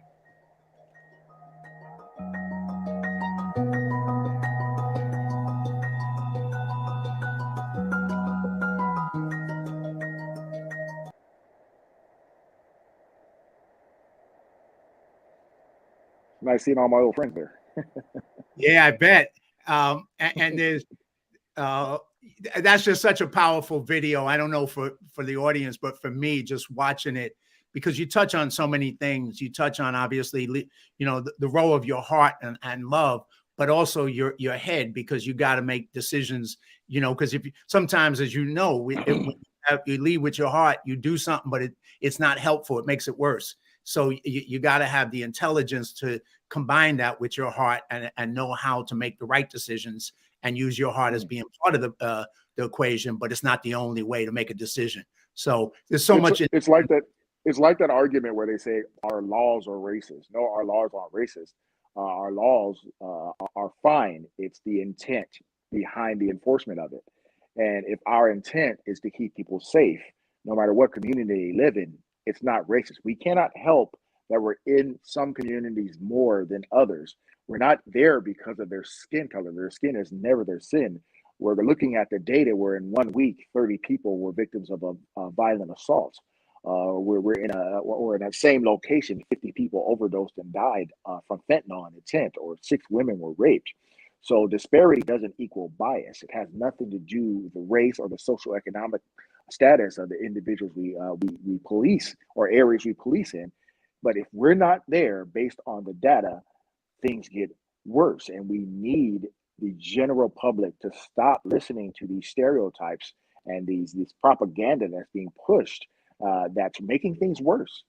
Nice seeing all my old friends there. Yeah, I bet. And there's that's just such a powerful video. I don't know for the audience, but for me, just watching it, because you touch on so many things. You touch on, obviously, the role of your heart and love, but also your head, because you got to make decisions, because if you, sometimes, as you lead with your heart, you do something, but it's not helpful. It makes it worse. So you got to have the intelligence to combine that with your heart and know how to make the right decisions and use your heart as being part of the equation, but it's not the only way to make a decision. So there's so much. It's like that. It's like that argument where they say our laws are racist. No, our laws aren't racist. Our laws are fine. It's the intent behind the enforcement of it. And if our intent is to keep people safe, no matter what community they live in, it's not racist. We cannot help that we're in some communities more than others. We're not there because of their skin color. Their skin is never their sin. We're looking at the data where in 1 week, 30 people were victims of a violent assault. We're in that same location, 50 people overdosed and died from fentanyl in a tent, or 6 women were raped. So disparity doesn't equal bias. It has nothing to do with the race or the social economic status of the individuals we police or areas we police in. But if we're not there based on the data, things get worse, and we need the general public to stop listening to these stereotypes and these propaganda that's being pushed, that's making things worse.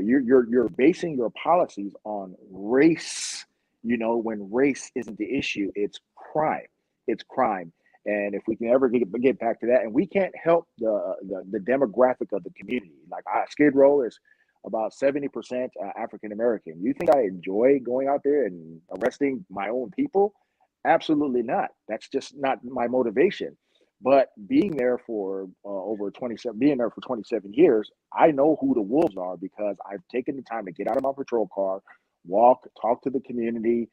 You're basing your policies on race. You know, when race isn't the issue, it's crime. It's crime. And if we can ever get back to that, and we can't help the demographic of the community. Like Skid Row is about 70% African American. You think I enjoy going out there and arresting my own people? Absolutely not. That's just not my motivation. But being there for being there for 27 years, I know who the wolves are because I've taken the time to get out of my patrol car, walk, talk to the community,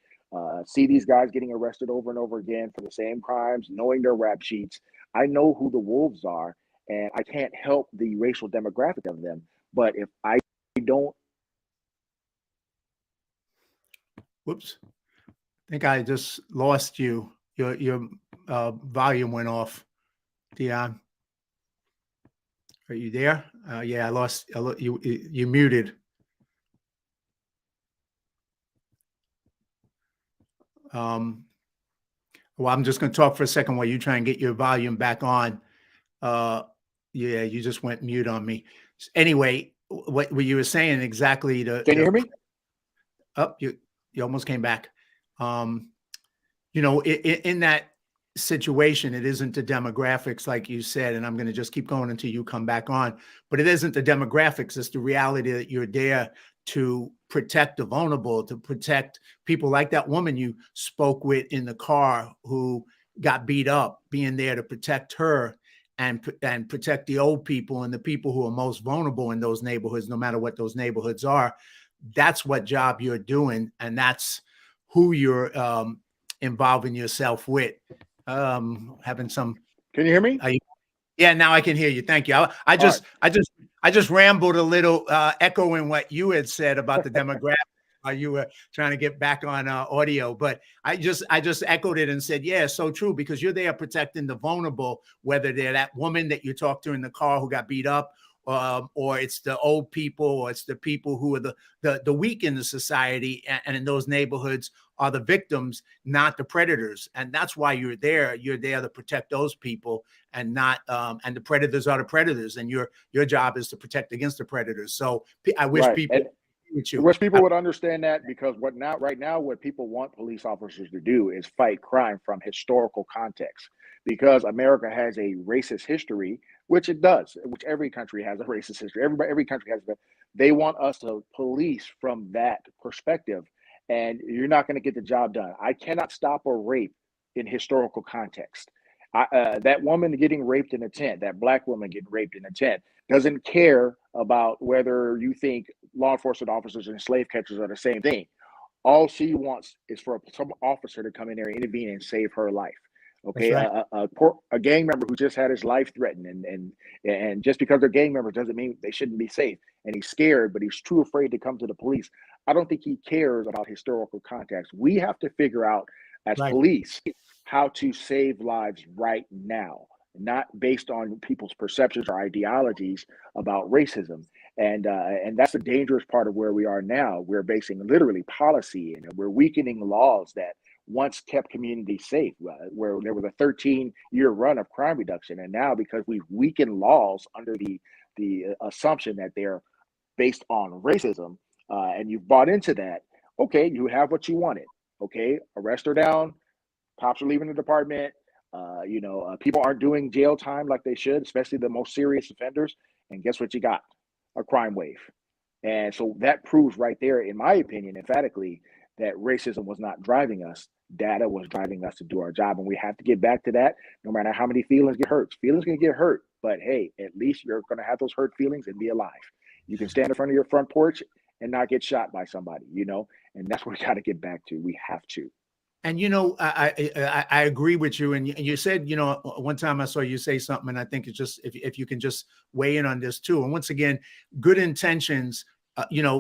see these guys getting arrested over and over again for the same crimes, knowing their rap sheets. I know who the wolves are, and I can't help the racial demographic of them. But if I don't. Whoops. I think I just lost you. Your volume went off. Deon, are you there? Yeah, I lost you. You muted. Well, I'm just going to talk for a second while you try and get your volume back on. Yeah, you just went mute on me. Anyway, what you were saying exactly. Can you hear me? Oh, you almost came back. You know, in that situation, it isn't the demographics like you said, and I'm going to just keep going until you come back on, but it isn't the demographics. It's the reality that you're there to protect the vulnerable, to protect people like that woman you spoke with in the car who got beat up, being there to protect her and protect the old people and the people who are most vulnerable in those neighborhoods, no matter what those neighborhoods are. That's what job you're doing, and that's who you're involving yourself with. Having some. Can you hear me? Yeah, now I can hear you. Thank you. I just rambled a little, echoing what you had said about the demographic. You were trying to get back on audio, but I just echoed it and said, yeah, so true, because you're there protecting the vulnerable, whether they're that woman that you talked to in the car who got beat up, or it's the old people, or it's the people who are the weak in the society, and in those neighborhoods are the victims, not the predators. And that's why you're there. You're there to protect those people, and not and the predators are the predators, and your job is to protect against the predators. So I wish people. I wish people would understand that, because right now what people want police officers to do is fight crime from historical context, because America has a racist history, which it does, which every country has a racist history. Every country has that. They want us to police from that perspective, and you're not going to get the job done. I cannot stop a rape in historical context. That woman getting raped in a tent, that black woman getting raped in a tent, doesn't care about whether you think law enforcement officers and slave catchers are the same thing. All she wants is for some officer to come in there and intervene and save her life. Okay, right. A gang member who just had his life threatened, and just because they're gang members doesn't mean they shouldn't be safe. And he's scared, but he's too afraid to come to the police. I don't think he cares about historical context. We have to figure out as police how to save lives right now, not based on people's perceptions or ideologies about racism. And that's the dangerous part of where we are now. We're basing literally policy, and we're weakening laws that once kept communities safe, where there was a 13-year run of crime reduction. And now, because we've weakened laws under the assumption that they're based on racism, and you've bought into that, okay, you have what you wanted. Okay, arrest her down, cops are leaving the department, people aren't doing jail time like they should, especially the most serious offenders. And guess what you got? A crime wave. And so that proves right there, in my opinion, emphatically, that racism was not driving us. Data was driving us to do our job. And we have to get back to that, no matter how many feelings get hurt. Feelings can get hurt, but hey, at least you're going to have those hurt feelings and be alive. You can stand in front of your front porch and not get shot by somebody, and that's what we got to get back to. We have to. And, I agree with you. And you said, one time I saw you say something, and I think it's just, if you can just weigh in on this too. And once again, good intentions,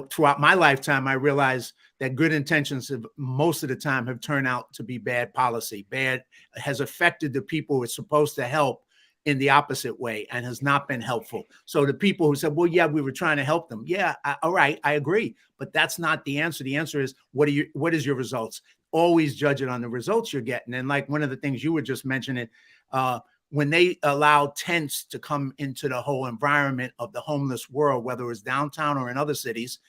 throughout my lifetime, I realized that good intentions most of the time have turned out to be bad policy. Bad has affected the people it's supposed to help in the opposite way and has not been helpful. So the people who said, well, yeah, we were trying to help them. Yeah, all right, I agree. But that's not the answer. The answer is, what is your results? Always judge it on the results you're getting. And like one of the things you were just mentioning, when they allow tents to come into the whole environment of the homeless world, whether it was downtown or in other cities,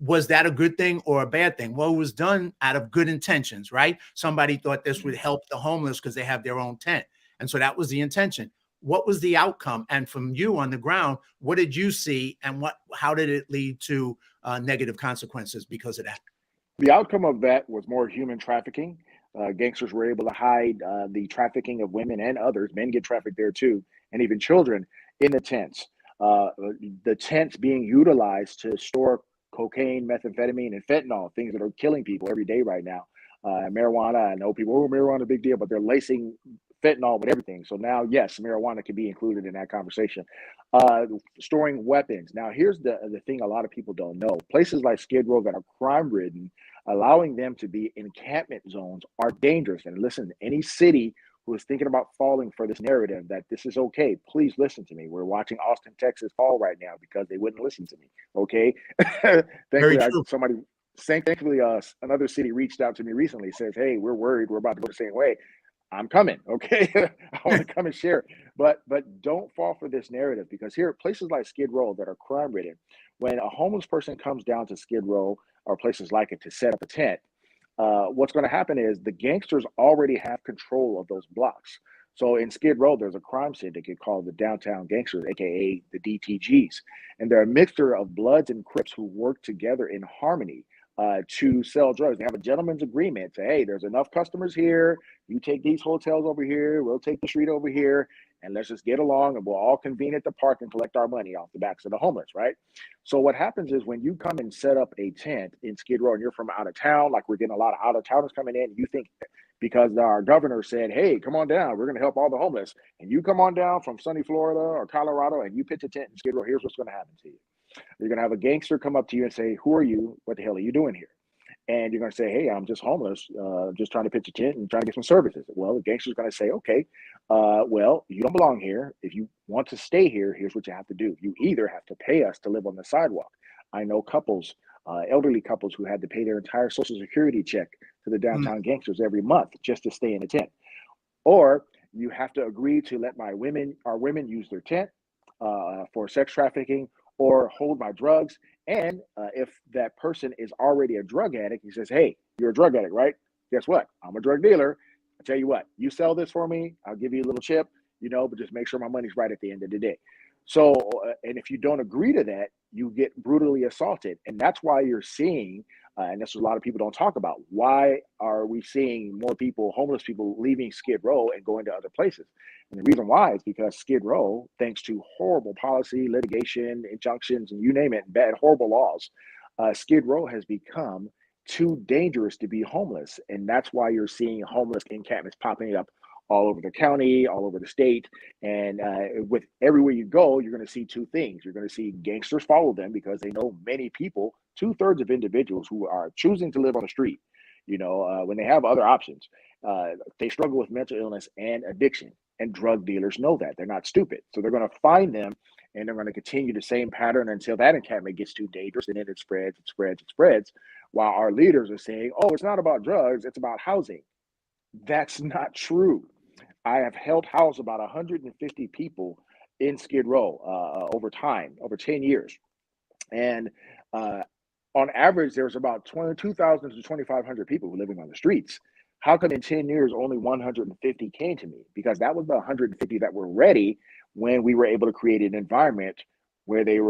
was that a good thing or a bad thing? Well, it was done out of good intentions, right? Somebody thought this would help the homeless because they have their own tent. And so that was the intention. What was the outcome? And from you on the ground, what did you see, and how did it lead to negative consequences because of that? The outcome of that was more human trafficking. Gangsters were able to hide the trafficking of women and others. Men get trafficked there too, and even children in the tents. The tents being utilized to store cocaine, methamphetamine, and fentanyl, things that are killing people every day right now. Marijuana, I know people, oh, marijuana is a big deal, but they're lacing fentanyl with everything. So now, yes, marijuana can be included in that conversation. Storing weapons. Now, here's the thing a lot of people don't know. Places like Skid Row that are crime-ridden, allowing them to be encampment zones are dangerous. And listen, any city who is thinking about falling for this narrative that this is okay, please listen to me. We're watching Austin, Texas fall right now because they wouldn't listen to me. Okay. Thankfully, another city reached out to me recently, says, hey, we're worried. We're about to go the same way. I'm coming. Okay. I want to come and share. But don't fall for this narrative, because here, places like Skid Row that are crime ridden, when a homeless person comes down to Skid Row or places like it to set up a tent, what's going to happen is the gangsters already have control of those blocks. So in Skid Row, there's a crime syndicate called the Downtown Gangsters, aka the DTGs, and they're a mixture of Bloods and Crips who work together in harmony to sell drugs. They have a gentleman's agreement. Say, hey, there's enough customers here. You take these hotels over here. We'll take the street over here, and let's just get along, and we'll all convene at the park and collect our money off the backs of the homeless, right? So what happens is when you come and set up a tent in Skid Row and you're from out of town, like we're getting a lot of out of towners coming in, you think because our governor said, hey, come on down, we're going to help all the homeless, and you come on down from sunny Florida or Colorado and you pitch a tent in Skid Row, here's what's going to happen to you. You're going to have a gangster come up to you and say, who are you? What the hell are you doing here? And you're going to say, hey, I'm just homeless, just trying to pitch a tent and trying to get some services. Well, the gangster's going to say, okay, well, you don't belong here. If you want to stay here, here's what you have to do. You either have to pay us to live on the sidewalk. I know couples, elderly couples who had to pay their entire Social Security check to the Downtown Gangsters every month just to stay in the tent. Or you have to agree to let our women use their tent for sex trafficking or hold my drugs. And if that person is already a drug addict, he says, hey, you're a drug addict, right? Guess what? I'm a drug dealer. I tell you what, you sell this for me, I'll give you a little chip, but just make sure my money's right at the end of the day. So, and if you don't agree to that, you get brutally assaulted. And that's why you're seeing, and that's what a lot of people don't talk about, why are we seeing more people, homeless people, leaving Skid Row and going to other places? And the reason why is because Skid Row, thanks to horrible policy, litigation, injunctions, and you name it, bad, horrible laws, Skid Row has become too dangerous to be homeless. And that's why you're seeing homeless encampments popping up all over the county, all over the state. And with everywhere you go, you're going to see two things. You're going to see gangsters follow them because they know many people, 2/3 of individuals who are choosing to live on the street, when they have other options, they struggle with mental illness and addiction. And drug dealers know that. They're not stupid. So they're going to find them, and they're going to continue the same pattern until that encampment gets too dangerous, and then it spreads, while our leaders are saying, oh, it's not about drugs, it's about housing. That's not true. I have helped house about 150 people in Skid Row over 10 years. And on average, there's about 2,000 to 2,500 people who are living on the streets. How come in 10 years, only 150 came to me? Because that was the 150 that were ready when we were able to create an environment where it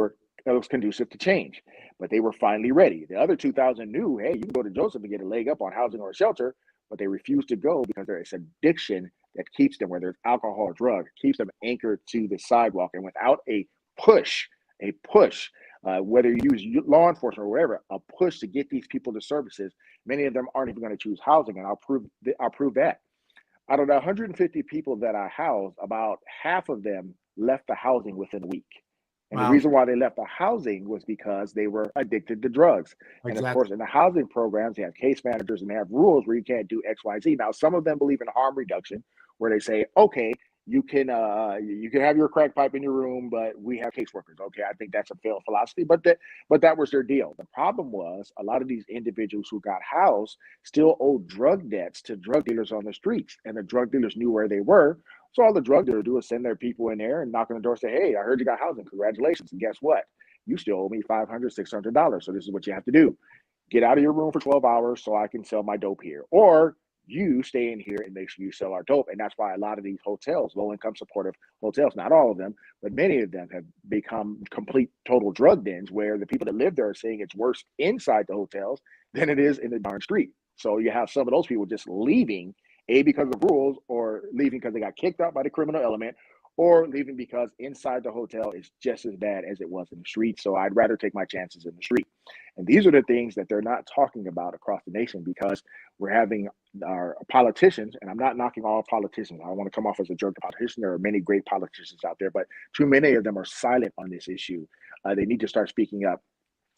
was conducive to change. But they were finally ready. The other 2,000 knew, hey, you can go to Joseph and get a leg up on housing or a shelter, but they refused to go because there is addiction that keeps them, whether it's alcohol or drug, keeps them anchored to the sidewalk. And without a push, whether you use law enforcement or whatever, a push to get these people to services, many of them aren't even going to choose housing. And I'll prove that. Out of the 150 people that I housed, about half of them left the housing within a week. And the reason why they left the housing was because they were addicted to drugs. Exactly. And of course, in the housing programs, they have case managers and they have rules where you can't do X, Y, Z. Now, some of them believe in harm reduction, where they say, okay, you can have your crack pipe in your room, but we have caseworkers. Okay, I think that's a failed philosophy, but that was their deal. The problem was a lot of these individuals who got housed still owed drug debts to drug dealers on the streets, and the drug dealers knew where they were. So all the drug dealers do is send their people in there and knock on the door and say, "Hey, I heard you got housing. Congratulations. And guess what? You still owe me $500, $600. So this is what you have to do. Get out of your room for 12 hours so I can sell my dope here. Or you stay in here and make sure you sell our dope." And that's why a lot of these hotels, low-income supportive hotels, not all of them, but many of them have become complete total drug dens where the people that live there are saying it's worse inside the hotels than it is in the darn street. So you have some of those people just leaving, A, because of rules, or leaving because they got kicked out by the criminal element, or leaving because inside the hotel is just as bad as it was in the street. So I'd rather take my chances in the street. And these are the things that they're not talking about across the nation because we're having our politicians, and I'm not knocking all politicians. I don't want to come off as a jerk politician. There are many great politicians out there, but too many of them are silent on this issue. They need to start speaking up.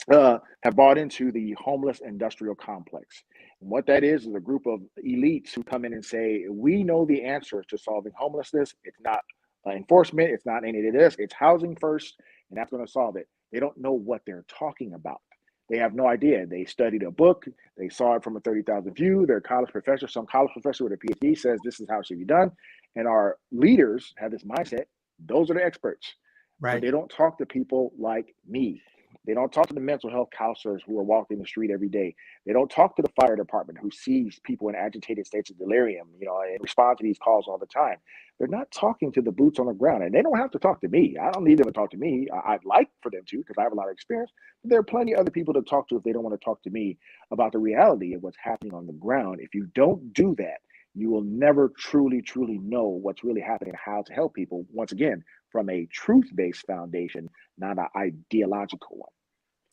Have bought into the homeless industrial complex. And what that is a group of elites who come in and say, we know the answer to solving homelessness. It's not enforcement. It's not any of this. It's housing first, and that's going to solve it. They don't know what they're talking about. They have no idea. They studied a book. They saw it from a 30,000 view. They're a college professor. Some college professor with a PhD says this is how it should be done. And our leaders have this mindset. Those are the experts. Right. But they don't talk to people like me. They don't talk to the mental health counselors who are walking the street every day. They don't talk to the fire department who sees people in agitated states of delirium, and respond to these calls all the time. They're not talking to the boots on the ground, and they don't have to talk to me. I don't need them to talk to me. I'd like for them to because I have a lot of experience. But there are plenty of other people to talk to if they don't want to talk to me about the reality of what's happening on the ground. If you don't do that, you will never truly, truly know what's really happening and how to help people, once again, from a truth-based foundation, not an ideological one.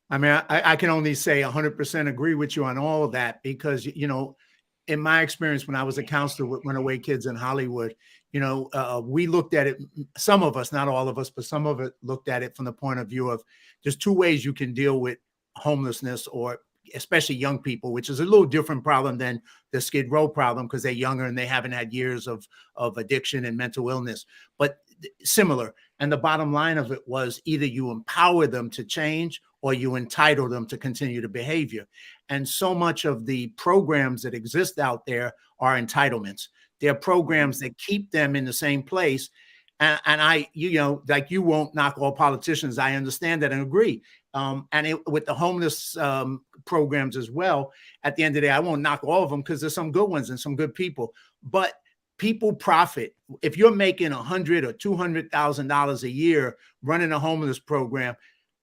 I mean, I can only say 100% agree with you on all of that because, in my experience, when I was a counselor with runaway kids in Hollywood, we looked at it, some of us, not all of us, but some of it looked at it from the point of view of there's two ways you can deal with homelessness, or especially young people, which is a little different problem than the Skid Row problem because they're younger and they haven't had years of addiction and mental illness, but similar. And the bottom line of it was either you empower them to change or you entitle them to continue the behavior. And so much of the programs that exist out there are entitlements. They're programs that keep them in the same place. And I, like you won't knock all politicians. I understand that and agree. With the homeless programs as well, at the end of the day, I won't knock all of them because there's some good ones and some good people. But people profit. If you're making $100,000 or $200,000 a year running a homeless program,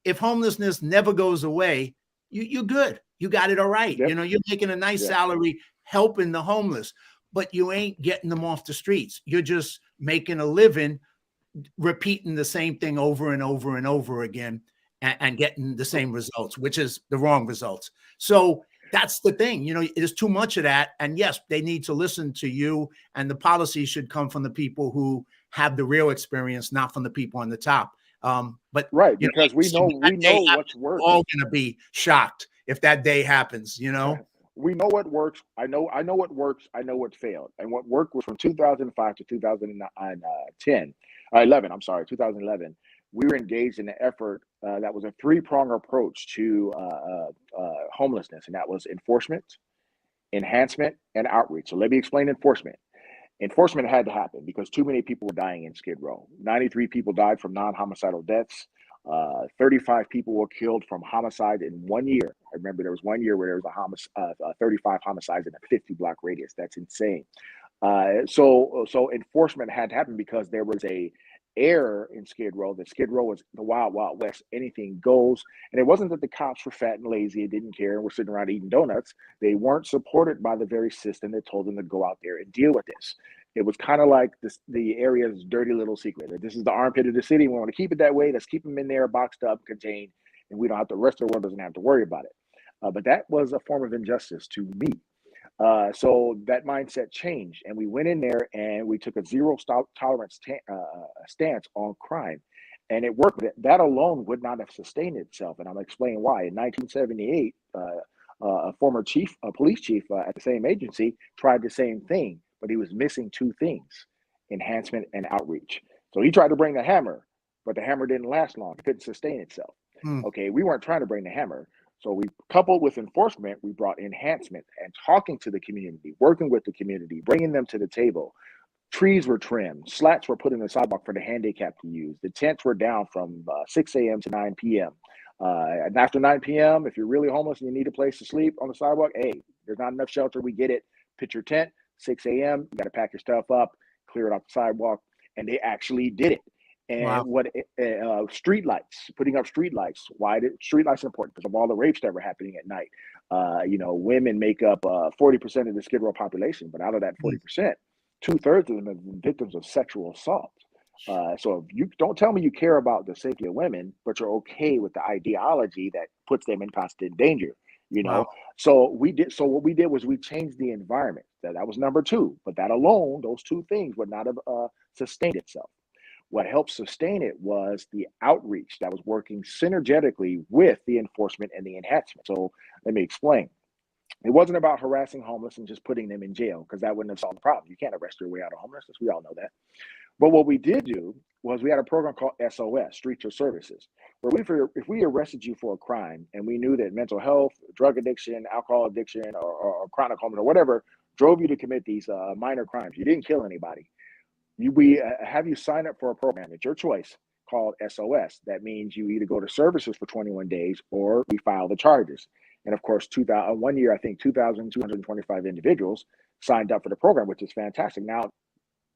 if homelessness never goes away, you're good. You got it all right. Yep. You're making a nice salary helping the homeless, but you ain't getting them off the streets. You're just making a living, repeating the same thing over and over and over again and getting the same results, which is the wrong results. So that's the thing, there's too much of that. And yes, they need to listen to you, and the policy should come from the people who have the real experience, not from the people on the top. But right, because we know what's working. We're all going to be shocked if that day happens, We know what works. I know what works. I know what failed. And what worked was from 2005 to 2011. We were engaged in an effort that was a three-pronged approach to homelessness, and that was enforcement, enhancement, and outreach. So let me explain enforcement. Enforcement had to happen because too many people were dying in Skid Row. 93 people died from non-homicidal deaths. 35 people were killed from homicide in 1 year. I remember there was 1 year where there was 35 homicides in a 50-block radius. That's insane. So enforcement had to happen because there was a error in Skid Row. That Skid Row was the wild, wild west. Anything goes. And it wasn't that the cops were fat and lazy and didn't care and were sitting around eating donuts. They weren't supported by the very system that told them to go out there and deal with this. It was kind of like the area's dirty little secret. This is the armpit of the city. We want to keep it that way. Let's keep them in there, boxed up, contained, and we don't have the rest of the world doesn't have to worry about it. But that was a form of injustice to me. So that mindset changed, and we went in there and we took a zero tolerance stance on crime, and it worked. That alone would not have sustained itself, and I'm explaining why. In 1978, a former police chief at the same agency tried the same thing, but he was missing two things: enhancement, and outreach. So he tried to bring the hammer, but the hammer didn't last long. It couldn't sustain itself. Okay, we weren't trying to bring the hammer. So we coupled with enforcement, we brought enhancement and talking to the community, working with the community, bringing them to the table. Trees were trimmed, slats were put in the sidewalk for the handicapped to use. The tents were down from 6 a.m. to 9 p.m. And after 9 p.m., if you're really homeless and you need a place to sleep on the sidewalk, hey, there's not enough shelter. We get it. Pitch your tent, 6 a.m. You got to pack your stuff up, clear it off the sidewalk. And they actually did it. And street lights, putting up street lights. Why did street lights important? Because of all the rapes that were happening at night. Women make up 40% of the Skid Row population, but out of that 40%, 2/3 of them have been victims of sexual assault. So if you don't tell me you care about the safety of women, but you're okay with the ideology that puts them in constant danger, So what we did was we changed the environment. That was number two. But that alone, those two things would not have sustained itself. What helped sustain it was the outreach that was working synergetically with the enforcement and the enhancement. So let me explain. It wasn't about harassing homeless and just putting them in jail, because that wouldn't have solved the problem. You can't arrest your way out of homelessness. We all know that. But what we did do was we had a program called SOS, Streets or Services, where if we arrested you for a crime and we knew that mental health, drug addiction, alcohol addiction, or chronic homelessness or whatever drove you to commit these minor crimes, you didn't kill anybody. We have you sign up for a program at your choice called SOS. That means you either go to services for 21 days or we file the charges. And of course, 1 year, I think 2,225 individuals signed up for the program, which is fantastic. Now,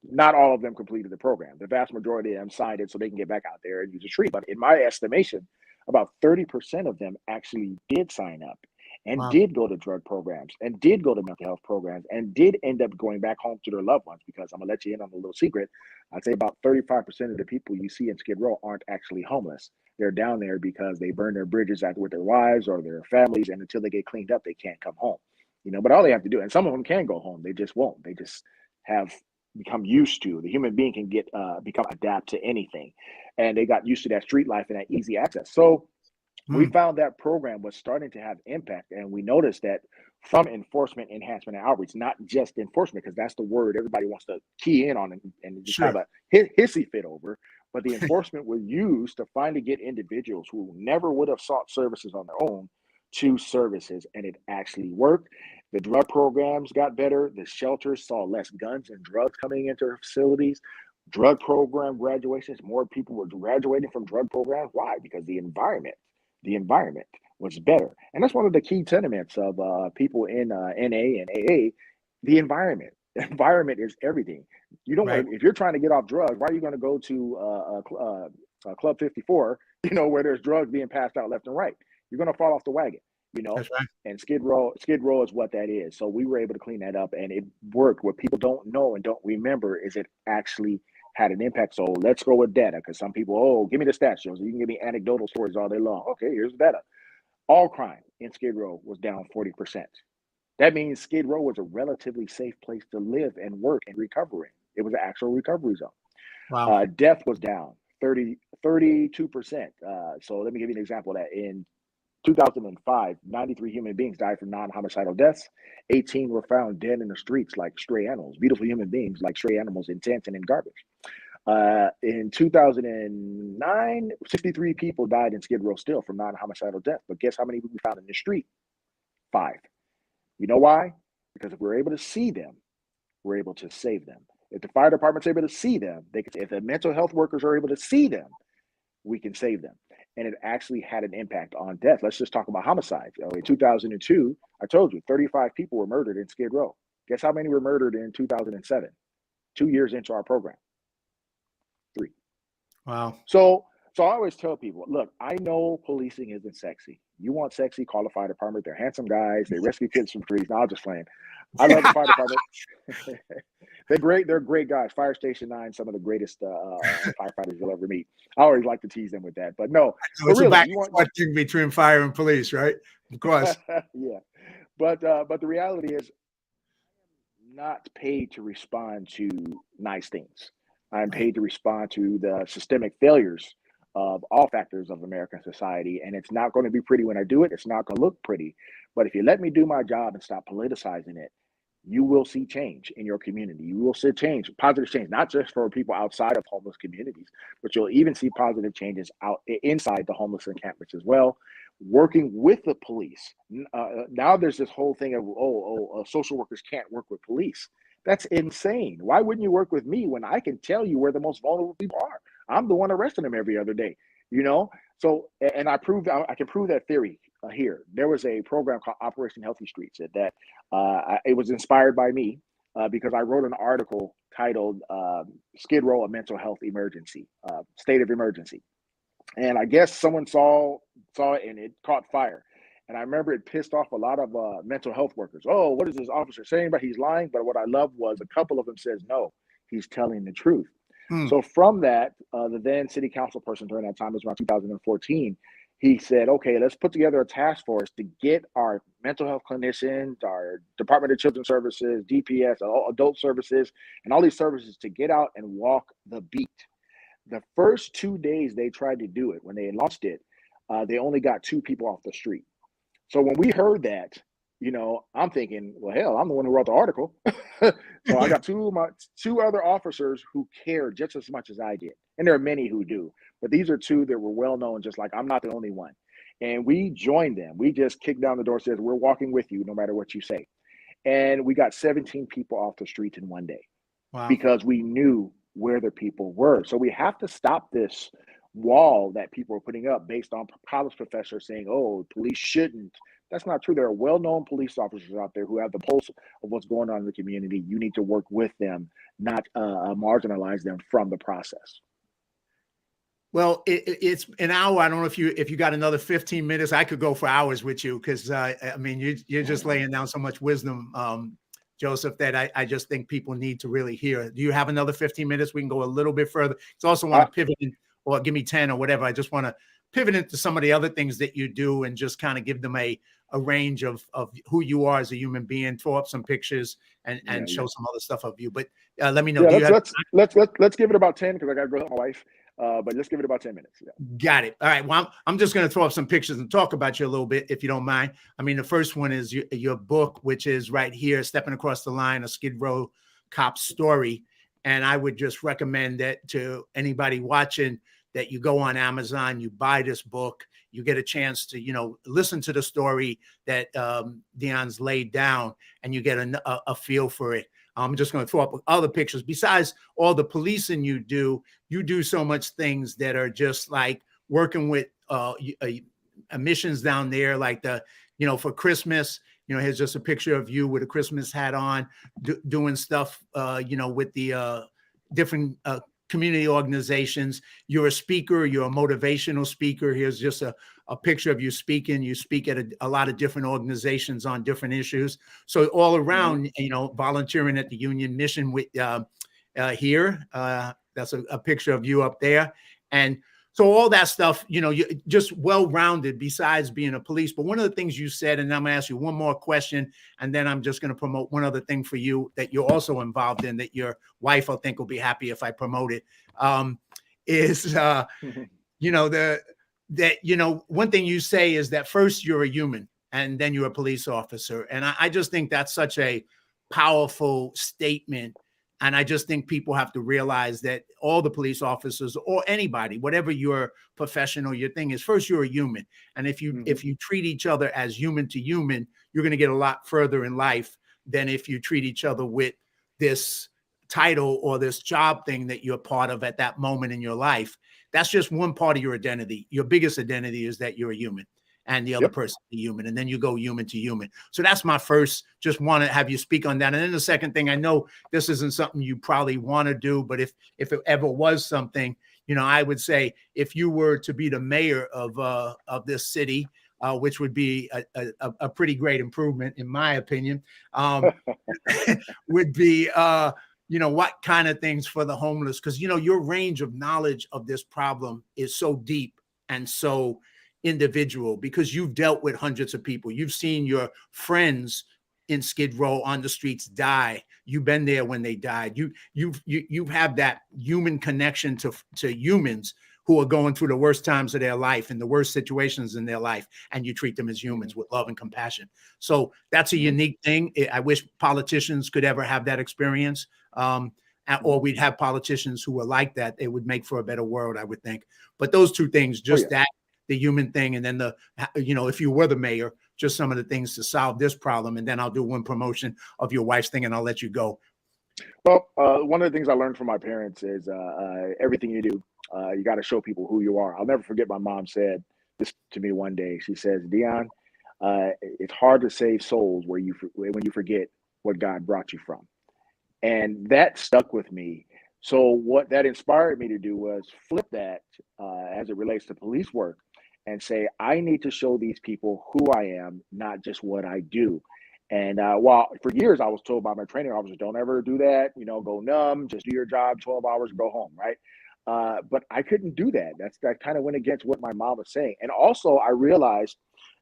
not all of them completed the program. The vast majority of them signed it so they can get back out there and use a street. But in my estimation, about 30% of them actually did sign up and did go to drug programs and did go to mental health programs and did end up going back home to their loved ones. Because I'm going to let you in on a little secret. I'd say about 35% of the people you see in Skid Row aren't actually homeless. They're down there because they burn their bridges out with their wives or their families. And until they get cleaned up, they can't come home. But all they have to do, and some of them can go home, they just won't. They just have become used to. The human being can become adapt to anything. And they got used to that street life and that easy access. So we found that program was starting to have impact. And we noticed that from enforcement, enhancement, and outreach, not just enforcement, because that's the word everybody wants to key in on and just have a hissy fit over. But the enforcement was used to finally get individuals who never would have sought services on their own to services. And it actually worked. The drug programs got better. The shelters saw less guns and drugs coming into their facilities. Drug program graduations, more people were graduating from drug programs. Why? Because the environment was better. And that's one of the key tenements of people in NA and AA, the environment. The environment is everything. You don't want to, if you're trying to get off drugs, why are you going to go to Club 54, where there's drugs being passed out left and right? You're going to fall off the wagon. That's right. And Skid Row is what that is. So we were able to clean that up and it worked. What people don't know and don't remember is it actually had an impact. So let's go with data, because some people, give me the stats, Joe. So you can give me anecdotal stories all day long. Okay, here's the data. All crime in Skid Row was down 40%. That means Skid Row was a relatively safe place to live and work and recover in. It was an actual recovery zone. Wow. Death was down 32%. So let me give you an example of that. In 2005, 93 human beings died from non-homicidal deaths. 18 were found dead in the streets like stray animals, beautiful human beings like stray animals in tents and in garbage. In 2009, 63 people died in Skid Row still from non-homicidal death. But guess how many we found in the street? 5. You know why? Because if we're able to see them, we're able to save them. If the fire department's able to see them, they can. If the mental health workers are able to see them, we can save them. And it actually had an impact on death. Let's just talk about homicides. In 2002, I told you, 35 people were murdered in Skid Row. Guess how many were murdered in 2007? 2 years into our program. 3. Wow. So I always tell people, look, I know policing isn't sexy. You want sexy, call the fire department. They're handsome guys. They rescue kids from trees. No, I'll just playing. I love the fire department. They're great. They're great guys. Fire Station 9, some of the greatest firefighters you'll ever meet. I always like to tease them with that. But no, it's really, a back and forth thing between fire and police, right? Of course. Yeah. But the reality is, I'm not paid to respond to nice things. I'm paid to respond to the systemic failures of all factors of American society. And it's not going to be pretty when I do it. It's not going to look pretty. But if you let me do my job and stop politicizing it, you will see change in your community. You will see change, positive change, not just for people outside of homeless communities, but you'll even see positive changes inside the homeless encampments as well. Working with the police. Now there's this whole thing of, social workers can't work with police. That's insane. Why wouldn't you work with me when I can tell you where the most vulnerable people are? I'm the one arresting them every other day, you know? So, and I can prove that theory here. There was a program called Operation Healthy Streets that it was inspired by me because I wrote an article titled Skid Row, a Mental Health Emergency, State of Emergency. And I guess someone saw it and it caught fire. And I remember it pissed off a lot of mental health workers. Oh, what is this officer saying? But he's lying. But what I loved was a couple of them says, no, he's telling the truth. So from that, the then city council person during that time, it was around 2014, he said, okay, let's put together a task force to get our mental health clinicians, our Department of Children's Services, DPS, adult services, and all these services to get out and walk the beat. The first 2 days they tried to do it, when they launched it, they only got 2 people off the street. So when we heard that, you know, I'm thinking, well, hell, I'm the one who wrote the article. So I got two other officers who cared just as much as I did. And there are many who do, but these are 2 that were well known, just like I'm not the only one. And we joined them. We just kicked down the door, says, we're walking with you no matter what you say. And we got 17 people off the streets in one day. Wow. Because we knew where the people were. So we have to stop this wall that people are putting up based on college professors saying, oh, police shouldn't. That's not true. There are well-known police officers out there who have the pulse of what's going on in the community. You need to work with them, not marginalize them from the process. Well, it's an hour. I don't know if you got another 15 minutes. I could go for hours with you because I mean you're just laying down so much wisdom, Joseph, that I just think people need to really hear. Do you have another 15 minutes? We can go a little bit further. I also want to pivot in, or give me 10 or whatever. I just want to pivot into some of the other things that you do and just kind of give them a range of who you are as a human being, throw up some pictures and show some other stuff of you. But let me know. Let's give it about 10 because I got to go with my wife. But let's give it about 10 minutes. Yeah. Got it. All right. Well, I'm just going to throw up some pictures and talk about you a little bit, if you don't mind. I mean, the first one is your book, which is right here, Stepping Across the Line, a Skid Row Cop Story. And I would just recommend that to anybody watching, that you go on Amazon, you buy this book, you get a chance to, you know, listen to the story that Deon's laid down, and you get a feel for it. I'm just going to throw up other pictures. Besides all the policing you do so much things that are just like working with missions down there, like for Christmas, here's just a picture of you with a Christmas hat on, doing stuff, with the different community organizations. You're a speaker, you're a motivational speaker. Here's just a picture of you speaking. You speak at a lot of different organizations on different issues. So all around, volunteering at the Union Mission with here. That's a picture of you up there. And so all that stuff, you're just well-rounded besides being a police. But one of the things you said, and I'm going to ask you one more question, and then I'm just going to promote one other thing for you that you're also involved in, that your wife, I think, will be happy if I promote it, one thing you say is that first you're a human and then you're a police officer. And I just think that's such a powerful statement. And I just think people have to realize that all the police officers or anybody, whatever your profession or your thing is, first you're a human. And if you treat each other as human to human, you're going to get a lot further in life than if you treat each other with this title or this job thing that you're part of at that moment in your life. That's just one part of your identity. Your biggest identity is that you're a human and the other person is human. And then you go human to human. So that's my first, just want to have you speak on that. And then the second thing, I know this isn't something you probably want to do, but if it ever was something, I would say if you were to be the mayor of this city, which would be a pretty great improvement, in my opinion, would be, what kind of things for the homeless? Because, your range of knowledge of this problem is so deep and so individual, because you've dealt with hundreds of people. You've seen your friends in Skid Row on the streets die. You've been there when they died. You have that human connection to humans, who are going through the worst times of their life and the worst situations in their life, and you treat them as humans with love and compassion. So that's a unique thing. I wish politicians could ever have that experience, or we'd have politicians who were like that. It would make for a better world, I would think. But those two things, just that, the human thing, and then if you were the mayor, just some of the things to solve this problem. And then I'll do one promotion of your wife's thing, and I'll let you go. Well, one of the things I learned from my parents is everything you do, you got to show people who you are. I'll never forget my mom said this to me one day. She says, Deon, it's hard to save souls when you forget what God brought you from. And that stuck with me. So what that inspired me to do was flip that as it relates to police work and say, I need to show these people who I am, not just what I do. And while for years I was told by my training officers, don't ever do that, go numb, just do your job, 12 hours, go home, right? But I couldn't do that. That kind of went against what my mom was saying. And also I realized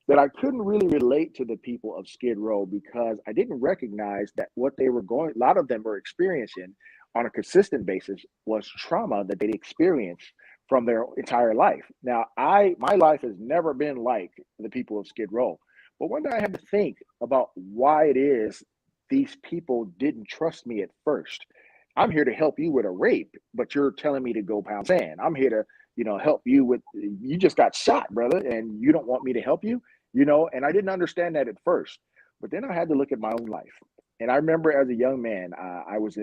that I couldn't really relate to the people of Skid Row because I didn't recognize that what they were a lot of them were experiencing on a consistent basis was trauma that they'd experienced from their entire life. Now, my life has never been like the people of Skid Row. But one day I had to think about why it is these people didn't trust me at first. I'm here to help you with a rape, but you're telling me to go pound sand. I'm here to, help you with, you just got shot, brother, and you don't want me to help you, and I didn't understand that at first. But then I had to look at my own life. And I remember as a young man, I was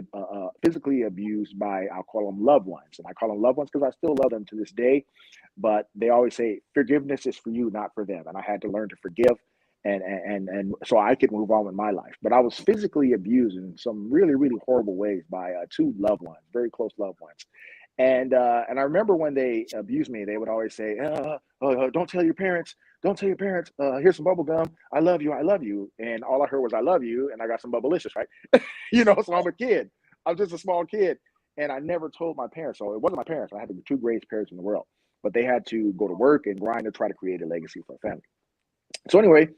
physically abused by, I'll call them loved ones. And I call them loved ones because I still love them to this day. But they always say, forgiveness is for you, not for them. And I had to learn to forgive. And so I could move on with my life. But I was physically abused in some really, really horrible ways by two loved ones, very close loved ones. And I remember when they abused me, they would always say, don't tell your parents. Don't tell your parents. Here's some bubble gum. I love you. I love you. And all I heard was, I love you. And I got some Bubblicious, right? So I'm a kid. I'm just a small kid. And I never told my parents. So it wasn't my parents. I had the two greatest parents in the world. But they had to go to work and grind to try to create a legacy for a family. So anyway,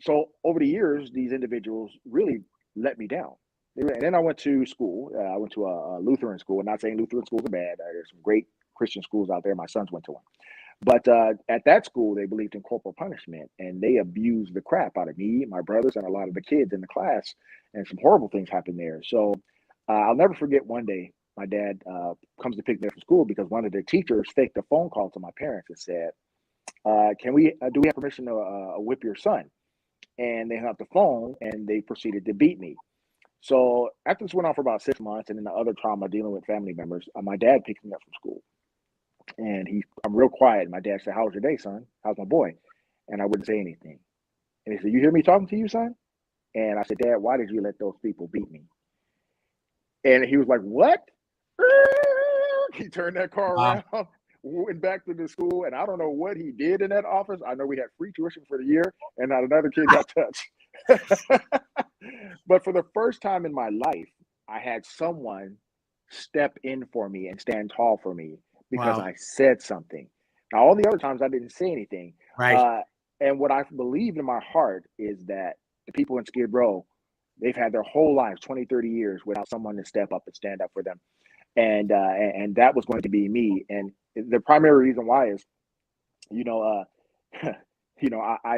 so over the years, these individuals really let me down. And then I went to school. I went to a Lutheran school. I'm not saying Lutheran schools are bad. There's some great Christian schools out there. My sons went to one. But at that school, they believed in corporal punishment, and they abused the crap out of me, my brothers, and a lot of the kids in the class. And some horrible things happened there. So I'll never forget one day, my dad comes to pick me up from school because one of the teachers faked a phone call to my parents and said, do we have permission to whip your son? And they hung up the phone and they proceeded to beat me. So after this went on for about 6 months, and then the other trauma dealing with family members, my dad picked me up from school, and I'm real quiet. My dad said, "How was your day, son? How's my boy?" And I wouldn't say anything. And he said, "You hear me talking to you, son?" And I said, "Dad, why did you let those people beat me?" And he was like, "What?" He turned that car around, went back to the school, and I don't know what he did in that office. I know we had free tuition for the year, and not another kid got touched. But for the first time in my life, I had someone step in for me and stand tall for me because I said something. Now, all the other times I didn't say anything. Right. And what I believed in my heart is that the people in Skid Row, they've had their whole lives, 20, 30 years, without someone to step up and stand up for them. And that was going to be me. And the primary reason why is, I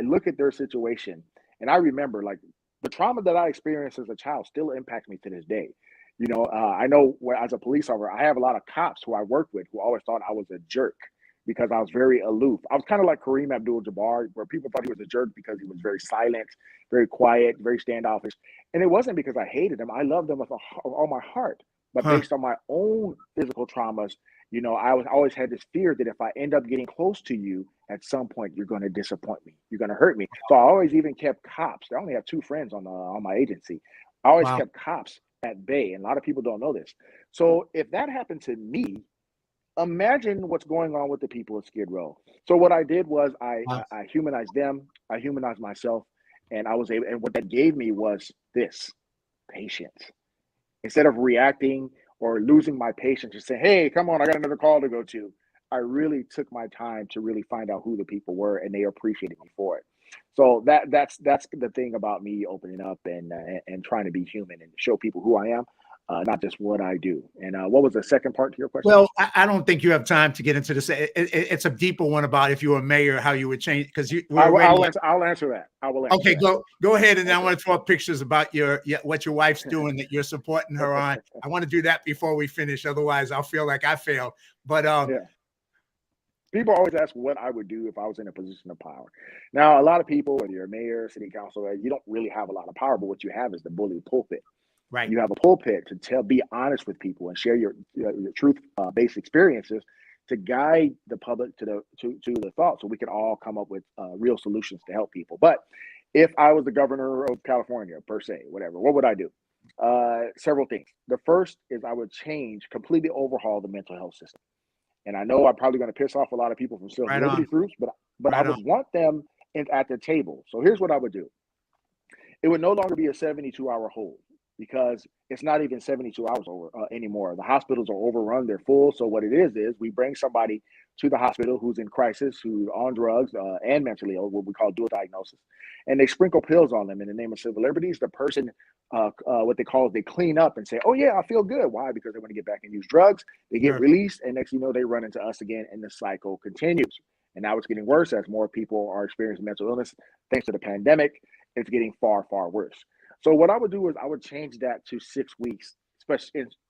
look at their situation, and I remember, like, the trauma that I experienced as a child still impacts me to this day. I know as a police officer, I have a lot of cops who I work with who always thought I was a jerk because I was very aloof. I was kind of like Kareem Abdul-Jabbar, where people thought he was a jerk because he was very silent, very quiet, very standoffish. And it wasn't because I hated him. I loved him with all my heart. But based on my own physical traumas, I always had this fear that if I end up getting close to you, at some point you're going to disappoint me. You're going to hurt me. So I always even kept cops. I only have 2 friends on my agency. I always kept cops at bay, and a lot of people don't know this. So if that happened to me, imagine what's going on with the people of Skid Row. So what I did was I humanized them. I humanized myself, and I was able. And what that gave me was this patience. Instead of reacting or losing my patience and saying, "Hey, come on, I got another call to go to," I really took my time to really find out who the people were, and they appreciated me for it. So that's the thing about me opening up and trying to be human and show people who I am. not just what I do. And what was the second part to your question? Well, I don't think you have time to get into this. It's a deeper one about if you were mayor, how you would change, because I'll answer that. I will answer okay, that. go ahead, and then I Okay. want to throw up pictures about what your wife's doing that you're supporting her on. I want to do that before we finish, otherwise I'll feel like I failed. But Yeah. People always ask what I would do if I was in a position of power. Now, a lot of people, whether you're a mayor, city councilor, you don't really have a lot of power, but what you have is the bully pulpit. right, You have a pulpit to be honest with people and share your truth-based experiences to guide the public to the thought, so we can all come up with real solutions to help people. But if I was the governor of California, per se, whatever, what would I do? Several things. The first is I would completely overhaul the mental health system. And I know I'm probably going to piss off a lot of people from civil right liberty on, groups, but I right on. would want them at the table. So here's what I would do. It would no longer be a 72-hour hold, because it's not even 72 hours anymore. The hospitals are overrun; they're full. So what it is we bring somebody to the hospital who's in crisis, who's on drugs and mentally ill, what we call dual diagnosis, and they sprinkle pills on them in the name of civil liberties. The person, what they clean up and say, "Oh yeah, I feel good." Why? Because they want to get back and use drugs. They get Sure. released, and next thing you know, they run into us again, and the cycle continues. And now it's getting worse as more people are experiencing mental illness thanks to the pandemic. It's getting far, far worse. So what I would do is I would change that to 6 weeks,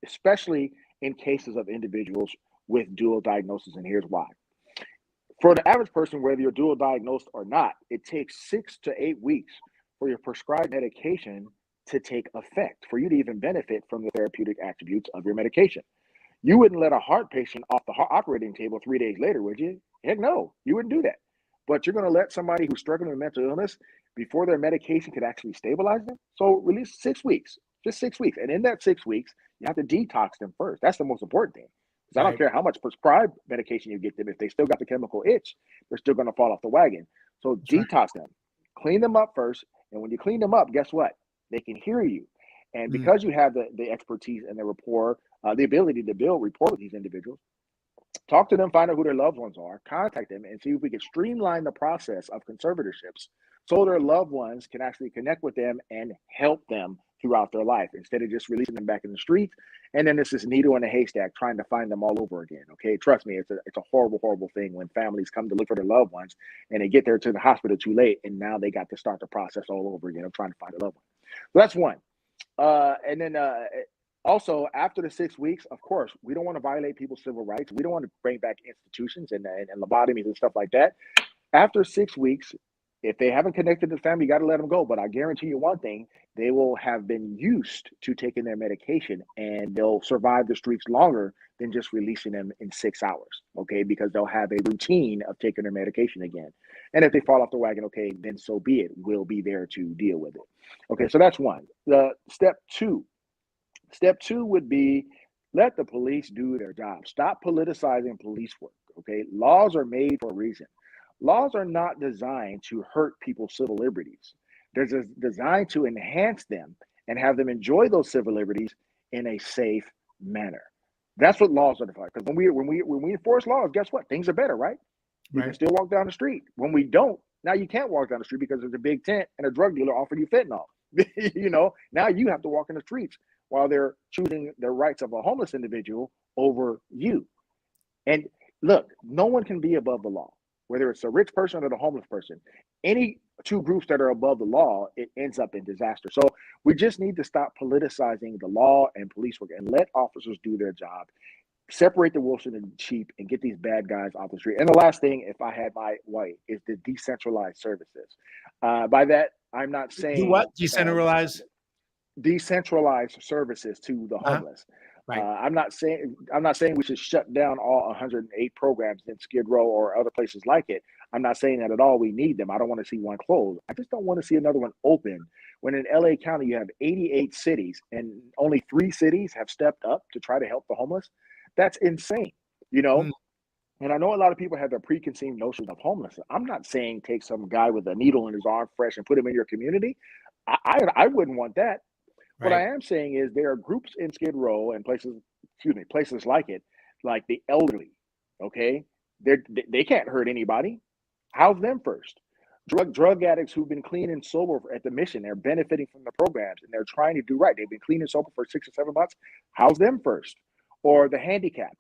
especially in cases of individuals with dual diagnosis. And here's why. For the average person, whether you're dual diagnosed or not, it takes 6 to 8 weeks for your prescribed medication to take effect, for you to even benefit from the therapeutic attributes of your medication. You wouldn't let a heart patient off the operating table 3 days later, would you? Heck no, you wouldn't do that. But you're going to let somebody who's struggling with mental illness before their medication could actually stabilize them. So release 6 weeks, just 6 weeks. And in that 6 weeks, you have to detox them first. That's the most important thing. Because I don't Right. care how much prescribed medication you get them. If they still got the chemical itch, they're still going to fall off the wagon. So That's right. detox them, clean them up first. And when you clean them up, guess what? They can hear you. And Mm. because you have the expertise and the rapport, the ability to build rapport with these individuals, talk to them, find out who their loved ones are, contact them, and see if we can streamline the process of conservatorships so their loved ones can actually connect with them and help them throughout their life, instead of just releasing them back in the streets. And then it's this needle in a haystack trying to find them all over again. Okay, trust me, it's a horrible, horrible thing when families come to look for their loved ones and they get there to the hospital too late, and now they got to start the process all over again of trying to find a loved one. So that's one. And then also, after the 6 weeks, of course, we don't want to violate people's civil rights. We don't want to bring back institutions and lobotomies and stuff like that. After 6 weeks, if they haven't connected to the family, you got to let them go. But I guarantee you one thing, they will have been used to taking their medication, and they'll survive the streets longer than just releasing them in 6 hours, okay? Because they'll have a routine of taking their medication again. And if they fall off the wagon, okay, then so be it. We'll be there to deal with it. Okay, so that's one. Step two would be, let the police do their job. Stop politicizing police work, okay? Laws are made for a reason. Laws are not designed to hurt people's civil liberties. They're designed to enhance them and have them enjoy those civil liberties in a safe manner. That's what laws are for. Because when we enforce laws, guess what? Things are better, right? You can Right. still walk down the street. When we don't, now you can't walk down the street because there's a big tent and a drug dealer offering you fentanyl. Now you have to walk in the streets while they're choosing the rights of a homeless individual over you. And look, no one can be above the law, whether it's a rich person or the homeless person. Any two groups that are above the law, it ends up in disaster. So we just need to stop politicizing the law and police work and let officers do their job. Separate the wolves from the sheep and get these bad guys off the street. And the last thing, if I had my way, is the decentralized services. By that, I'm not Do saying what? Decentralize? decentralized services to the homeless. Right. I'm not saying we should shut down all 108 programs in Skid Row or other places like it. I'm not saying that at all. We need them. I don't want to see one closed. I just don't want to see another one open. When in LA County you have 88 cities and only 3 cities have stepped up to try to help the homeless, that's insane. Mm. And I know a lot of people have their preconceived notions of homelessness. I'm not saying take some guy with a needle in his arm fresh and put him in your community. I wouldn't want that. What I Right. am saying is there are groups in Skid Row and places like it, like the elderly. Okay, they can't hurt anybody. House them first. drug addicts who've been clean and sober at the mission. They're benefiting from the programs and they're trying to do right. They've been clean and sober for 6 or 7 months. House them first. Or the handicapped.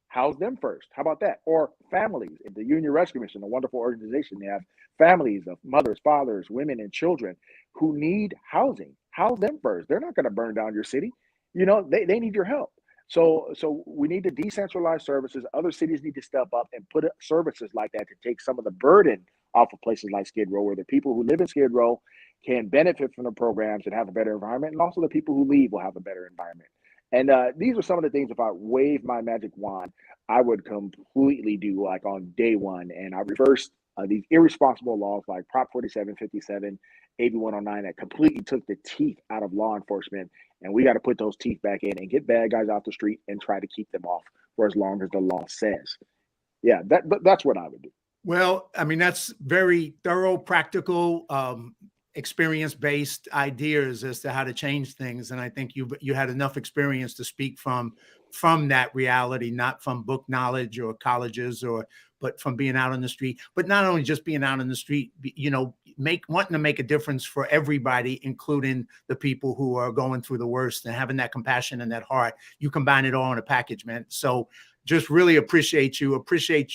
House them first. How about that? Or families. At the Union Rescue Mission, a wonderful organization, they have families of mothers, fathers, women, and children who need housing. House them first. They're not going to burn down your city. You know, they need your help. So we need to decentralize services. Other cities need to step up and put services like that to take some of the burden off of places like Skid Row, where the people who live in Skid Row can benefit from the programs and have a better environment, and also the people who leave will have a better environment. And these are some of the things, if I wave my magic wand, I would completely do like on day one. And I reversed these irresponsible laws like Prop 4757, AB 109 that completely took the teeth out of law enforcement. And we got to put those teeth back in and get bad guys off the street and try to keep them off for as long as the law says. Yeah, that's what I would do. Well, I mean, that's very thorough, practical, experience-based ideas as to how to change things. And I think you had enough experience to speak from that reality, not from book knowledge or colleges, but from being out on the street. But not only just being out on the street, you know, wanting to make a difference for everybody, including the people who are going through the worst, and having that compassion and that heart. You combine it all in a package, man. So just really appreciate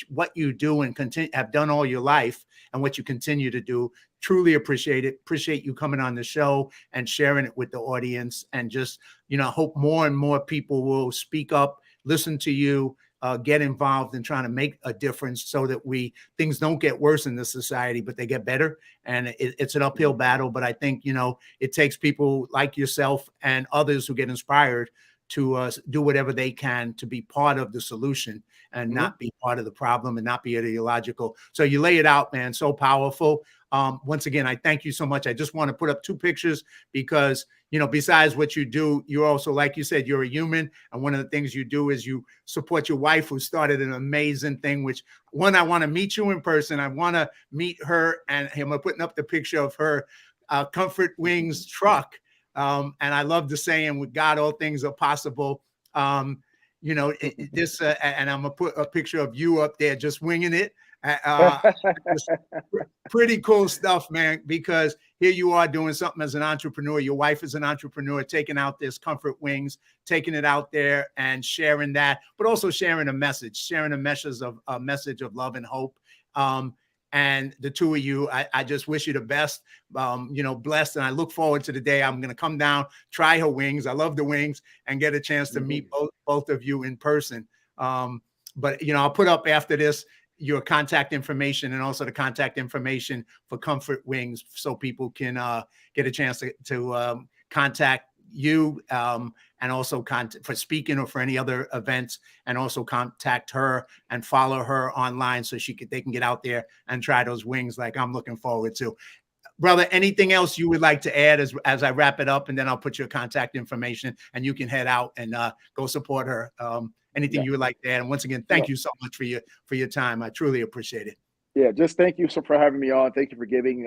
what you do and have done all your life, and what you continue to do. Truly appreciate it. Appreciate you coming on the show and sharing it with the audience. And just, you know, hope more and more people will speak up, listen to you, get involved in trying to make a difference, so that things don't get worse in this society, but they get better. And it's an uphill battle. But I think, you know, it takes people like yourself and others who get inspired to do whatever they can to be part of the solution and not be part of the problem, and not be ideological. So you lay it out, man. So powerful. Once again, I thank you so much. I just want to put up 2 pictures because, you know, besides what you do, you're also, like you said, you're a human. And one of the things you do is you support your wife, who started an amazing thing, which I want to meet you in person. I want to meet her, and I'm putting up the picture of her Comfort Wings truck. And I love the saying, with God, all things are possible. You know, and I'm going to put a picture of you up there just winging it. Pretty cool stuff, man, because here you are doing something as an entrepreneur. Your wife is an entrepreneur, taking out this Comfort Wings, taking it out there and sharing that, but also sharing a message of love and hope. And the 2 of you, I just wish you the best, you know, blessed. And I look forward to the day I'm going to come down, try her wings. I love the wings, and get a chance to meet both of you in person. But, you know, I'll put up after this your contact information, and also the contact information for Comfort Wings, so people can get a chance to contact you, and also for speaking or for any other events, and also contact her and follow her online, so they can get out there and try those wings like I'm looking forward to. Brother, anything else you would like to add as I wrap it up, and then I'll put your contact information and you can head out and go support her. Anything you would like to add? And once again, thank you so much for your time. I truly appreciate it. Yeah, just thank you for having me on. Thank you for giving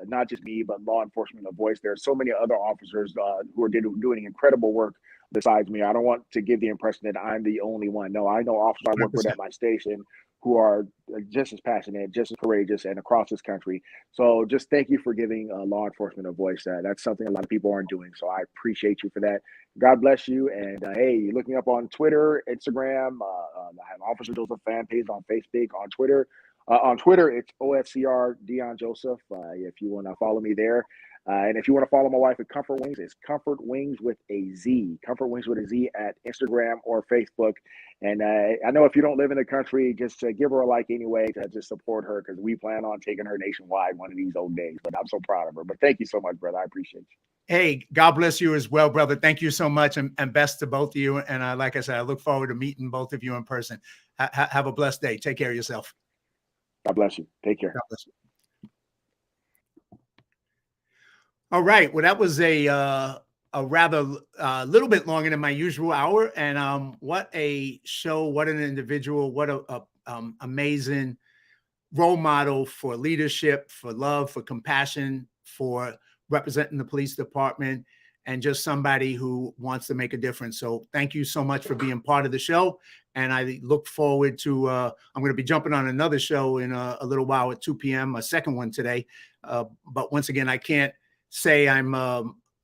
not just me, but law enforcement a voice. There are so many other officers who are doing incredible work besides me. I don't want to give the impression that I'm the only one. No, I know officers I work with at my station who are just as passionate, just as courageous, and across this country. So just thank you for giving law enforcement a voice. That's something a lot of people aren't doing. So I appreciate you for that. God bless you. And hey, look me up on Twitter, Instagram. I have Officer Joseph fan page on Facebook, on Twitter. On Twitter, it's OFCR Deon Joseph. If you want to follow me there. And if you want to follow my wife at Comfort Wings, it's Comfort Wings with a Z. Comfort Wings with a Z at Instagram or Facebook. And I know if you don't live in the country, just give her a like anyway to just support her, because we plan on taking her nationwide one of these old days. But I'm so proud of her. But thank you so much, brother. I appreciate you. Hey, God bless you as well, brother. Thank you so much, and best to both of you. And like I said, I look forward to meeting both of you in person. Have a blessed day. Take care of yourself. God bless you. Take care. God bless you. All right. Well, that was a rather little bit longer than my usual hour. And what a show! What an individual! What a amazing role model for leadership, for love, for compassion, for representing the police department, and just somebody who wants to make a difference. So thank you so much for being part of the show. And I look forward to, I'm going to be jumping on another show in a little while at 2 p.m., a second one today. But once again, I can't say I'm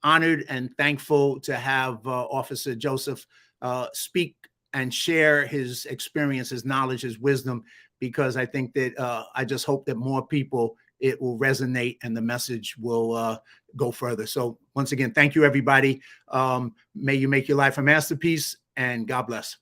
honored and thankful to have Officer Joseph speak and share his experience, his knowledge, his wisdom, because I think that I just hope that more people, it will resonate and the message will go further. So once again, thank you, everybody. May you make your life a masterpiece, and God bless.